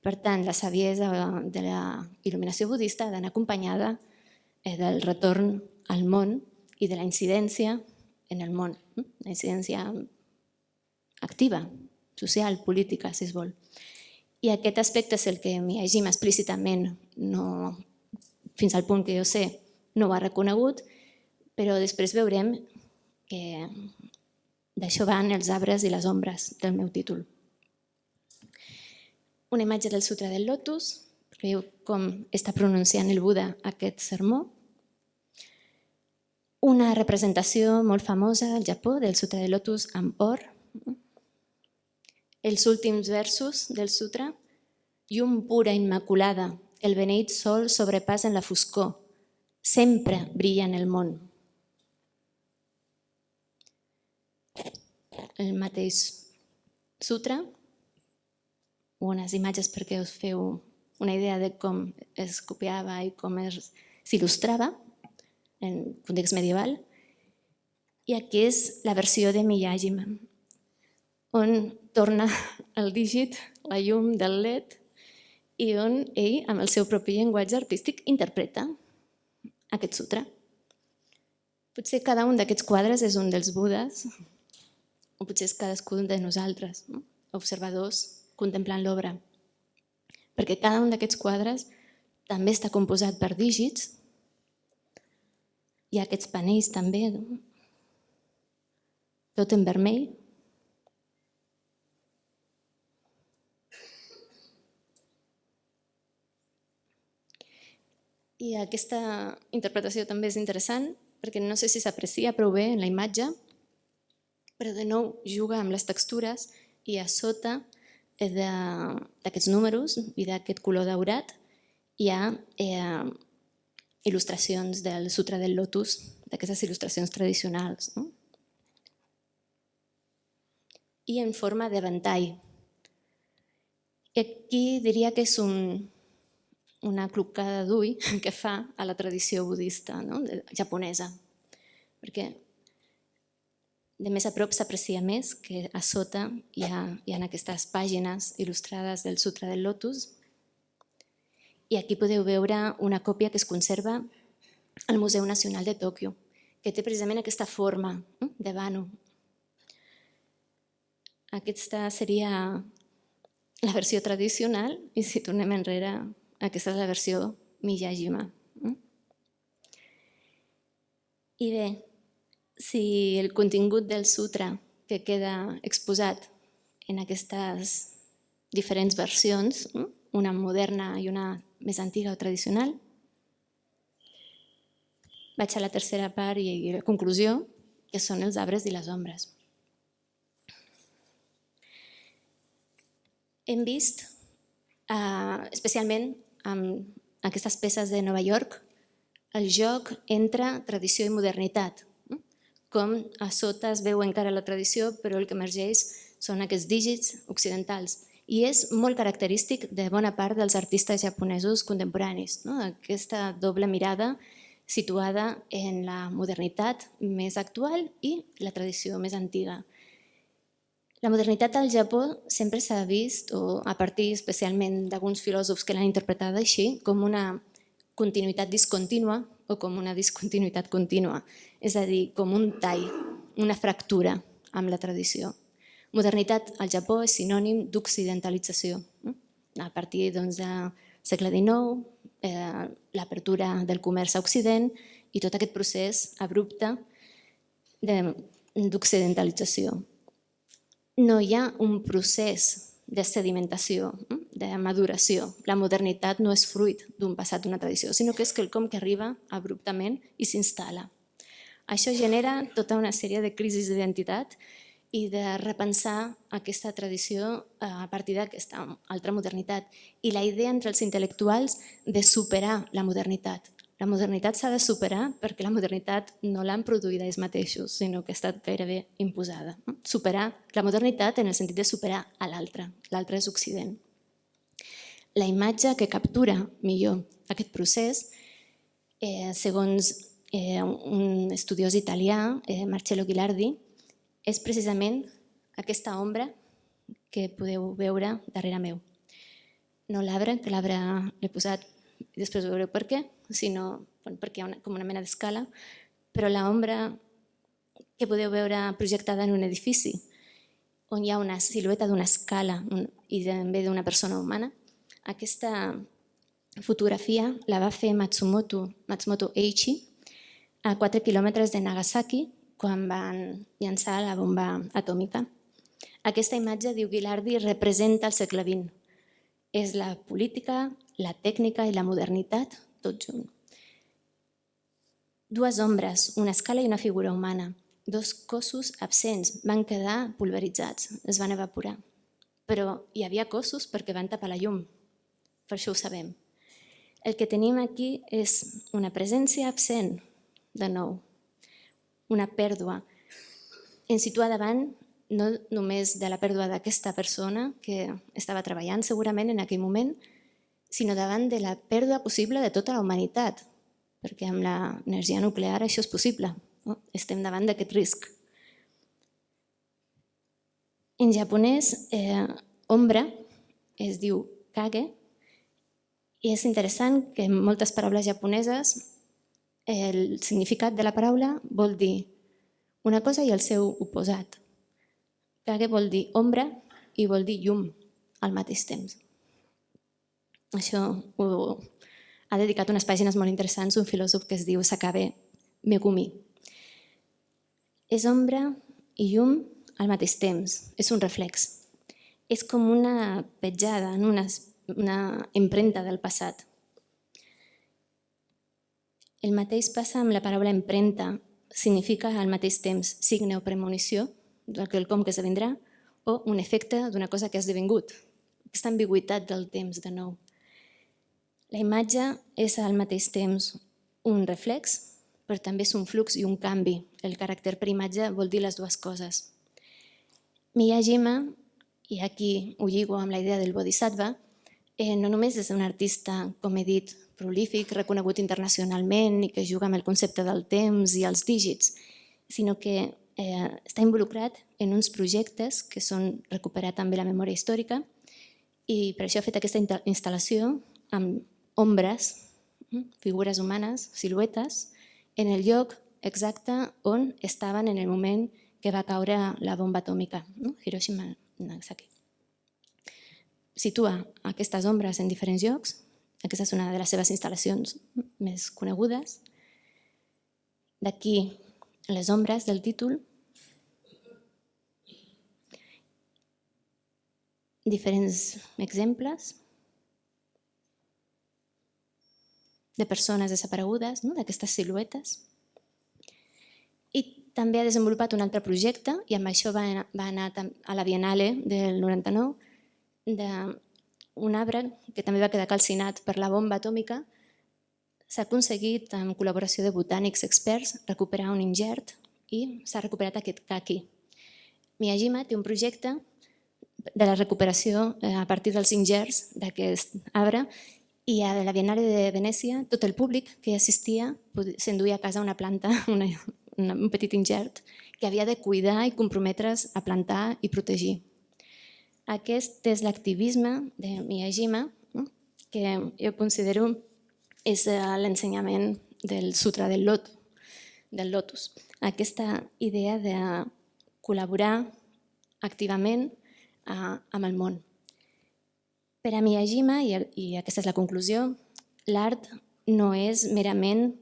Per tant, la saviesa de la il·luminació budista ha d'anar acompanyada del retorn al món i de la incidència en el món, la incidència activa, social, política, si es vol. I aquest aspecte és el que Miyajima explícitament, fins al punt que jo sé, no ho ha reconegut, però després veurem que d'això van els arbres i les ombres del meu títol. Una imatge del Sutra del Lotus, veieu com està pronunciant el Buda aquest sermó. Una representació molt famosa al Japó del Sutra del Lotus amb or. Els últims versos del Sutra. Llum pura, immaculada, el beneït sol sobrepassa en la foscor. Sempre brilla en el món. El mateix Sutra, unes imatges perquè us feu una idea de com es copiava i com s'il·lustrava en context medieval. I aquí és la versió de Miyajima, on torna el dígit, la llum del LED, i on ell, amb el seu propi llenguatge artístic, interpreta aquest sutra. Potser cada un d'aquests quadres és un dels Budes, o potser és cadascun de nosaltres, observadors, contemplant l'obra. Perquè cada un d'aquests quadres també està composat per dígits. Hi ha aquests panells també, tot en vermell. I aquesta interpretació també és interessant perquè no sé si s'aprecia prou bé en la imatge, però de nou juga amb les textures i a sota d'aquests números i d'aquest color daurat hi ha il·lustracions del Sutra del Lotus, d'aquestes il·lustracions tradicionals. I en forma de ventall. I aquí diria que és una clocada d'ull que fa a la tradició budista japonesa, perquè de més a prop s'aprecia més que a sota hi ha aquestes pàgines il·lustrades del Sutra del Lotus. I aquí podeu veure una còpia que es conserva al Museu Nacional de Tòquio, que té precisament aquesta forma de vano. Aquesta seria la versió tradicional i si tornem enrere, aquesta és la versió Miyajima. I bé, si el contingut del sutra que queda exposat en aquestes diferents versions, una moderna i una més antiga o tradicional, vaig a la tercera part i la conclusió, que són els arbres i les ombres. Hem vist, especialment amb aquestes peces de Nova York, el joc entre tradició i modernitat, com a sota es veu encara la tradició, però el que emergeix són aquests dígits occidentals. I és molt característic de bona part dels artistes japonesos contemporanis, aquesta doble mirada situada en la modernitat més actual i la tradició més antiga. La modernitat al Japó sempre s'ha vist, o a partir especialment d'alguns filòsofs que l'han interpretada així, com una continuïtat discontínua o com una discontinuïtat contínua, és a dir, com un tall, una fractura amb la tradició. Modernitat al Japó és sinònim d'occidentalització. A partir del segle XIX, l'apertura del comerç a Occident i tot aquest procés abrupte d'occidentalització. No hi ha un procés de sedimentació, de maduració. La modernitat no és fruit d'un passat, d'una tradició, sinó que és quelcom que arriba abruptament i s'instal·la. Això genera tota una sèrie de crisis d'identitat i de repensar aquesta tradició a partir d'aquesta altra modernitat. I la idea entre els intel·lectuals de superar la modernitat. La modernitat s'ha de superar perquè la modernitat no l'han produïda ells mateixos, sinó que ha estat gairebé imposada. Superar la modernitat en el sentit de superar a l'altre. L'altre és Occident. La imatge que captura millor aquest procés, segons un estudiós italià, Marcello Ghilardi, és precisament aquesta ombra que podeu veure darrere meu. No l'arbre, que l'arbre l'he posat i després veureu per què, sinó perquè hi ha com una mena d'escala, però l'ombra que podeu veure projectada en un edifici on hi ha una silueta d'una escala i també d'una persona humana, aquesta fotografia la va fer Matsumoto Eiichi a 4 quilòmetres de Nagasaki quan van llançar la bomba atòmica. Aquesta imatge, diu Ghilardi, representa el segle XX. És la política, la tècnica i la modernitat, tot junt. Dues ombres, una escala i una figura humana. Dos cossos absents, van quedar pulveritzats, es van evaporar. Però hi havia cossos perquè van tapar la llum, per això ho sabem. El que tenim aquí és una presència absent, de nou, una pèrdua. Ens situa davant no només de la pèrdua d'aquesta persona que estava treballant segurament en aquell moment, sinó davant de la pèrdua possible de tota la humanitat, perquè amb l'energia nuclear això és possible. Estem davant d'aquest risc. En japonès, ombra es diu kage, i és interessant que en moltes paraules japoneses el significat de la paraula vol dir una cosa i el seu oposat. Kage vol dir ombra i vol dir llum al mateix temps. Això ho ha dedicat unes pàgines molt interessants un filòsof que es diu Sakabe Megumi. És ombra i llum al mateix temps, és un reflex. És com una petjada, una empremta del passat. El mateix passa amb la paraula empremta, significa al mateix temps signe o premonició de quelcom que esdevindrà o un efecte d'una cosa que ha esdevingut. Aquesta ambigüitat del temps, de nou. La imatge és al mateix temps un reflex, però també és un flux i un canvi. El caràcter per imatge vol dir les dues coses. Miyajima, i aquí ho lligo amb la idea del bodhisattva, no només és un artista, com he dit, prolífic, reconegut internacionalment i que juga amb el concepte del temps i els dígits, sinó que està involucrat en uns projectes que són recuperar també la memòria històrica i per això ha fet aquesta instal·lació amb ombres, figures humanes, siluetes, en el lloc exacte on estaven en el moment que va caure la bomba atòmica, Hiroshima i Nagasaki. Situa aquestes ombres en diferents llocs. Aquesta és una de les seves instal·lacions més conegudes. D'aquí les ombres del títol. Diferents exemples de persones desaparegudes, d'aquestes siluetes. I també ha desenvolupat un altre projecte, i amb això va anar a la Biennale del 99, d'un arbre que també va quedar calcinat per la bomba atòmica. S'ha aconseguit, en col·laboració de botànics experts, recuperar un ingert i s'ha recuperat aquest caqui. Miyajima té un projecte de la recuperació a partir dels ingerts d'aquest arbre i a la Biennale de Venècia tot el públic que assistia s'enduia a casa una planta, un petit ingert que havia de cuidar i comprometre's a plantar i protegir. Aquest és l'activisme de Miyajima, que jo considero és l'ensenyament del Sutra del Lotus. Aquesta idea de col·laborar activament amb el món. Per a Miyajima, i aquesta és la conclusió, l'art no és merament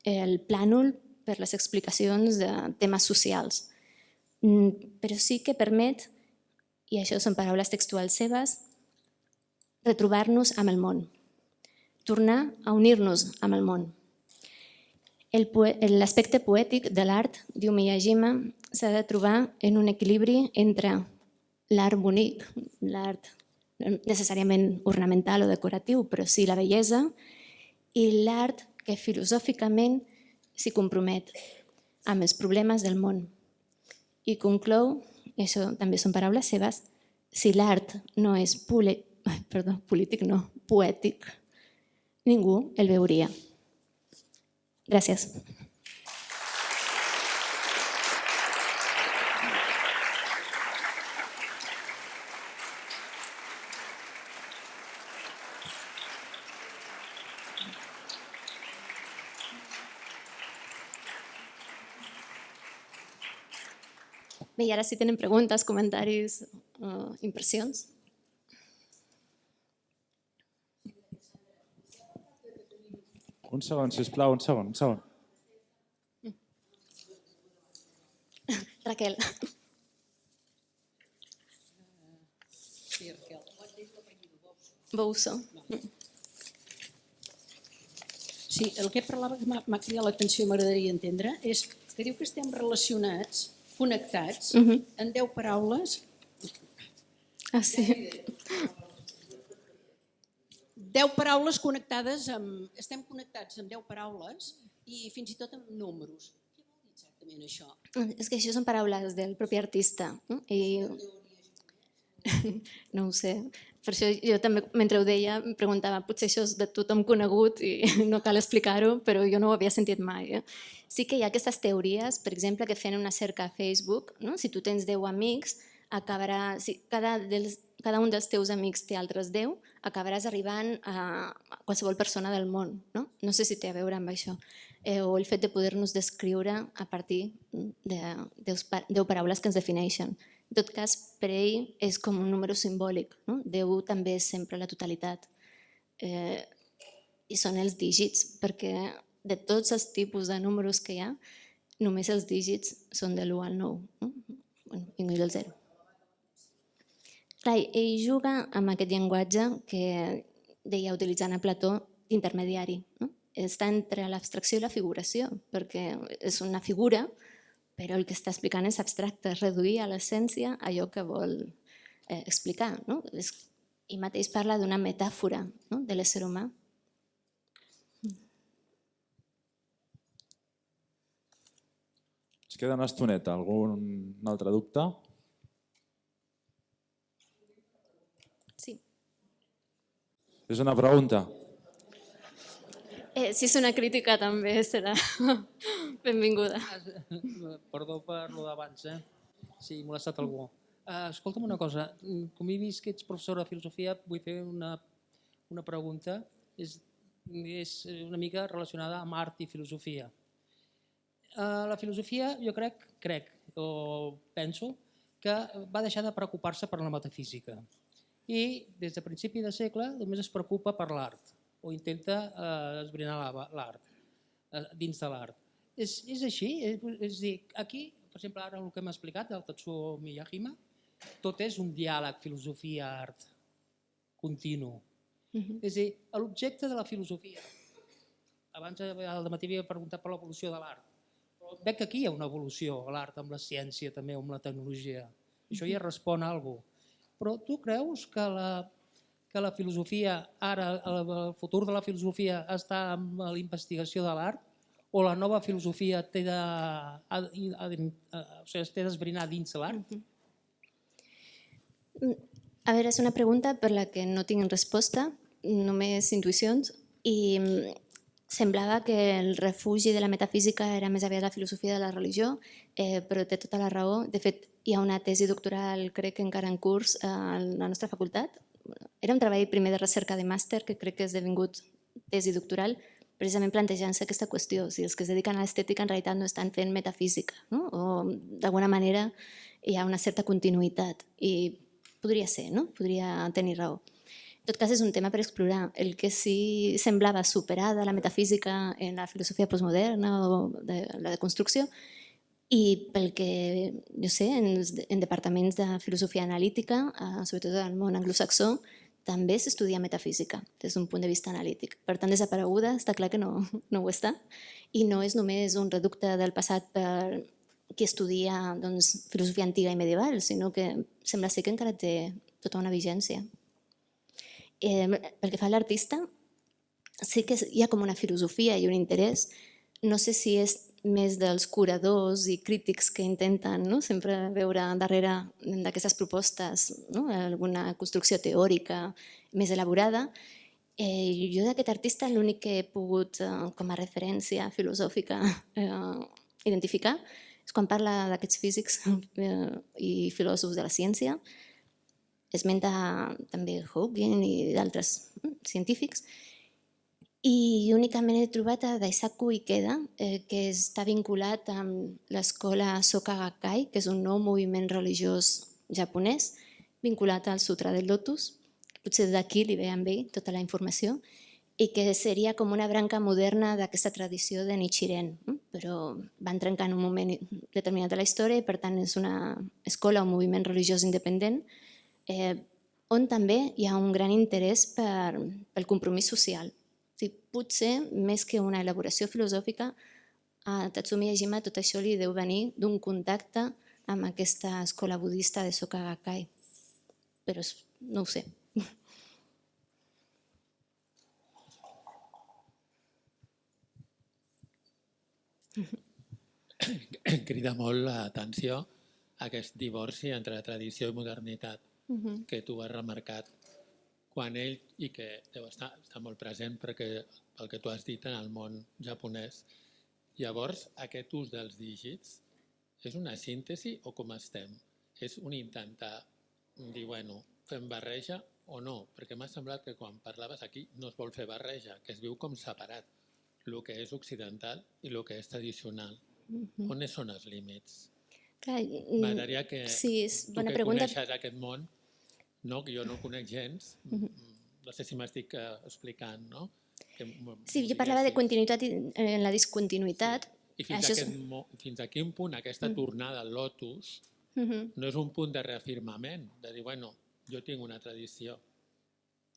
el plànol per les explicacions de temes socials, però sí que permet, i això són paraules textuals seves, retrobar-nos amb el món, tornar a unir-nos amb el món. L'aspecte poètic de l'art, diu Miyajima, s'ha de trobar en un equilibri entre l'art bonic, l'art necessàriament ornamental o decoratiu, però sí la bellesa, i l'art que filosòficament s'hi compromet amb els problemes del món. I conclou, i això també són paraules seves, si l'art no és polític, no, poètic, ningú el veuria. Gràcies. Bé, i ara si tenen preguntes, comentaris, impressions. Un segon, sisplau, un segon. Raquel. Sí, Raquel. Bousso. Sí, el que parlava que m'ha cridat l'atenció i m'agradaria entendre és que diu que estem relacionats, connectats, en 10 paraules. Ah, sí. 10 paraules connectades amb... Estem connectats amb 10 paraules i fins i tot amb números. Què vol dir exactament això? És que això són paraules del propi artista. I no ho sé. Per això jo també, mentre ho deia, em preguntava, potser això és de tothom conegut i no cal explicar-ho, però jo no ho havia sentit mai. Sí que hi ha aquestes teories, per exemple, que fent una cerca a Facebook, no? Si tu tens 10 amics, acabarà, si cada un dels teus amics té altres 10, acabaràs arribant a qualsevol persona del món. No sé si té a veure amb això. O el fet de poder-nos descriure a partir de 10 paraules que ens defineixen. En tot cas, per ell és com un número simbòlic. 10 també és sempre la totalitat. I són els dígits, perquè de tots els tipus de números que hi ha, només els dígits són de l'1 al 9, i no del 0. Clar, ell juga amb aquest llenguatge que deia utilitzant a Plató d'intermediari. Està entre l'abstracció i la figuració, perquè és una figura, però el que està explicant és abstracte, és reduir a l'essència allò que vol explicar. I mateix parla d'una metàfora de l'ésser humà. Ens queda una estoneta. Algun altre dubte? Sí. És una pregunta? Si és una crítica també serà benvinguda. Perdó per lo d'abans, si he molestat algú. Escolta'm una cosa, com he vist que ets professora de filosofia, vull fer una pregunta. És una mica relacionada amb art i filosofia. La filosofia, jo crec o penso que va deixar de preocupar-se per la metafísica i des de principi de segle només es preocupa per l'art o intenta esbrinar l'art, dins de l'art. És així? És a dir, aquí, per exemple, ara el que hem explicat del Tatsuo Miyajima, tot és un diàleg filosofia-art continu. És a dir, l'objecte de la filosofia. Abans al matí havia preguntat per l'evolució de l'art. Veig que aquí hi ha una evolució a l'art, amb la ciència també, amb la tecnologia. Això ja respon a alguna cosa. Però tu creus que la filosofia, ara el futur de la filosofia està en la investigació de l'art o la nova filosofia té d'esbrinar dins l'art? A veure, és una pregunta per la que no tinc resposta, només intuïcions, i semblava que el refugi de la metafísica era més aviat la filosofia de la religió, però té tota la raó. De fet, hi ha una tesi doctoral, crec que encara en curs, a la nostra facultat. Era un treball primer de recerca de màster, que crec que ha esdevingut tesi doctoral, precisament plantejant-se aquesta qüestió. Si els que es dediquen a l'estètica en realitat no estan fent metafísica, o d'alguna manera hi ha una certa continuïtat i podria ser, no? Podria tenir raó. En tot cas, és un tema per explorar. El que sí semblava superada la metafísica en la filosofia postmoderna o de la deconstrucció, i pel que, jo sé, en departaments de filosofia analítica, sobretot al món anglosaxó, també s'estudia metafísica des d'un punt de vista analític. Per tant, desapareguda està clar que no ho està, i no és només un reducte del passat per qui estudia filosofia antiga i medieval, sinó que sembla ser que encara té tota una vigència. Pel que fa a l'artista, sí que hi ha com una filosofia i un interès. No sé si és més dels curadors i crítics que intenten sempre veure darrere d'aquestes propostes alguna construcció teòrica més elaborada. Jo d'aquest artista l'únic que he pogut com a referència filosòfica identificar és quan parla d'aquests físics i filòsofs de la ciència. Esmenta també Hawking i d'altres científics. I únicament he trobat a Daisaku Ikeda, que està vinculat amb l'escola Soka Gakkai, que és un nou moviment religiós japonès, vinculat al Sutra del Lotus. Potser d'aquí li ve amb ell tota la informació, i que seria com una branca moderna d'aquesta tradició de Nichiren, però van trencar en un moment determinat de la història i per tant és una escola o moviment religiós independent on també hi ha un gran interès pel compromís social. Potser, més que una elaboració filosòfica, a Tatsumi Ejima tot això li deu venir d'un contacte amb aquesta escola budista de Soka Gakkai. Però no ho sé. Crida molt l'atenció aquest divorci entre tradició i modernitat que tu has remarcat quan ell, i que deu estar molt present perquè pel que tu has dit en el món japonès. Llavors, aquest ús dels dígits és una síntesi o com estem? És un intentar dir, bueno, fem barreja o no? Perquè m'ha semblat que quan parlaves aquí no es vol fer barreja, que es viu com separat, el que és occidental i el que és tradicional. On són els límits? M'agradaria que tu que coneixes aquest món, que jo no el conec gens, no sé si m'estic explicant, no? Sí, jo parlava de continuïtat en la discontinuïtat. I fins a quin punt aquesta tornada al lotus no és un punt de reafirmament, de dir, bueno, jo tinc una tradició,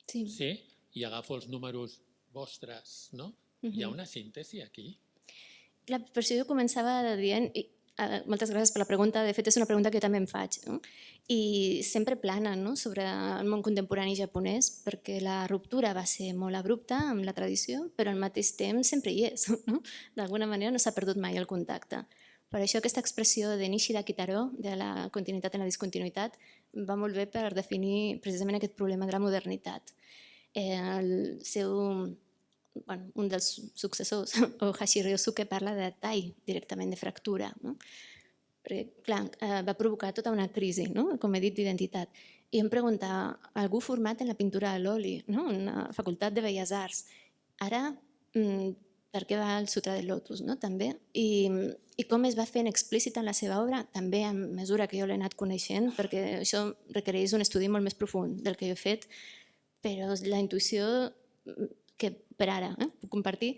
sí, i agafo els números vostres, no? Hi ha una síntesi aquí? Clar, per això jo començava dient, moltes gràcies per la pregunta, de fet és una pregunta que jo també em faig, i sempre plana sobre el món contemporani japonès, perquè la ruptura va ser molt abrupta amb la tradició, però al mateix temps sempre hi és. D'alguna manera no s'ha perdut mai el contacte. Per això aquesta expressió de Nishida Kitaro, de la continuïtat en la discontinuïtat, va molt bé per definir precisament aquest problema de la modernitat. Un dels successors, Ohashi Ryosuke, parla de tai, directament de fractura. Perquè, clar, va provocar tota una crisi, com he dit, d'identitat. I em preguntava, algú format en la pintura a l'oli, en la Facultat de Belles Arts, ara per què va al Sutra del Lotus, també? I com es va fent explícita en la seva obra, també a mesura que jo l'he anat coneixent, perquè això requereix un estudi molt més profund del que jo he fet, però la intuïció que per ara puc compartir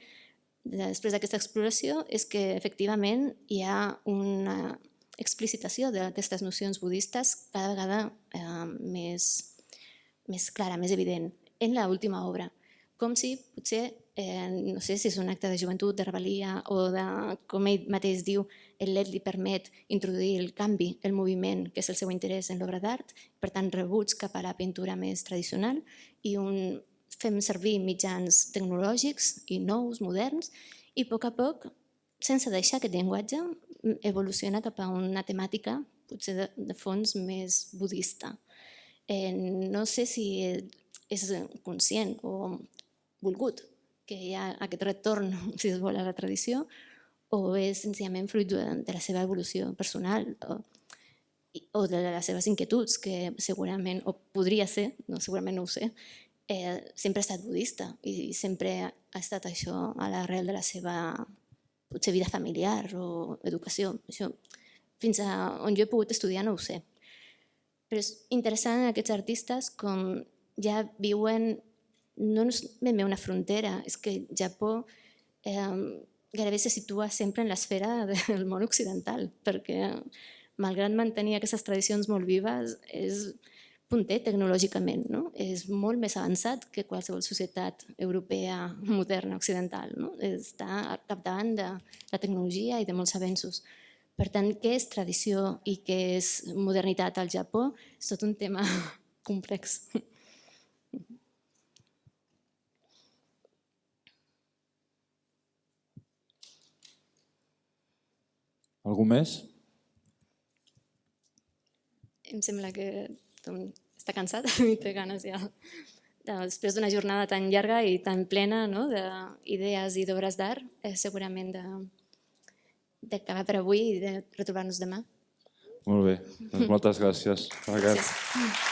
després d'aquesta exploració és que efectivament hi ha una explicitació d'aquestes nocions budistes cada vegada més clara, més evident, en l'última obra. Com si potser, no sé si és un acte de joventut, de rebel·lia o de, com ell mateix diu, el let li permet introduir el canvi, el moviment, que és el seu interès en l'obra d'art, per tant rebuig cap a la pintura més tradicional i fem servir mitjans tecnològics i nous, moderns, i a poc, sense deixar aquest llenguatge, evoluciona cap a una temàtica potser de fons més budista. No sé si és conscient o volgut que hi ha aquest retorn, si es vol, a la tradició, o és senzillament fruit de la seva evolució personal o de les seves inquietuds, que segurament, o podria ser, segurament no ho sé, sempre ha estat budista i sempre ha estat això a l'arrel de la seva potser vida familiar o educació. Això fins a on jo he pogut estudiar no ho sé. Però és interessant aquests artistes com ja viuen, no és ben bé una frontera, és que Japó gairebé se situa sempre en l'esfera del món occidental, perquè malgrat mantenir aquestes tradicions molt vives, és punter tecnològicament, no? És molt més avançat que qualsevol societat europea moderna occidental. No? Està al capdavant de la tecnologia i de molts avenços. Per tant, què és tradició i què és modernitat al Japó? És tot un tema complex. Algú més? Em sembla que està cansat i té ganes ja. Després d'una jornada tan llarga i tan plena d'idees i d'obres d'art, segurament d'acabar per avui i de retrobar-nos demà. Molt bé, doncs moltes gràcies. Gràcies.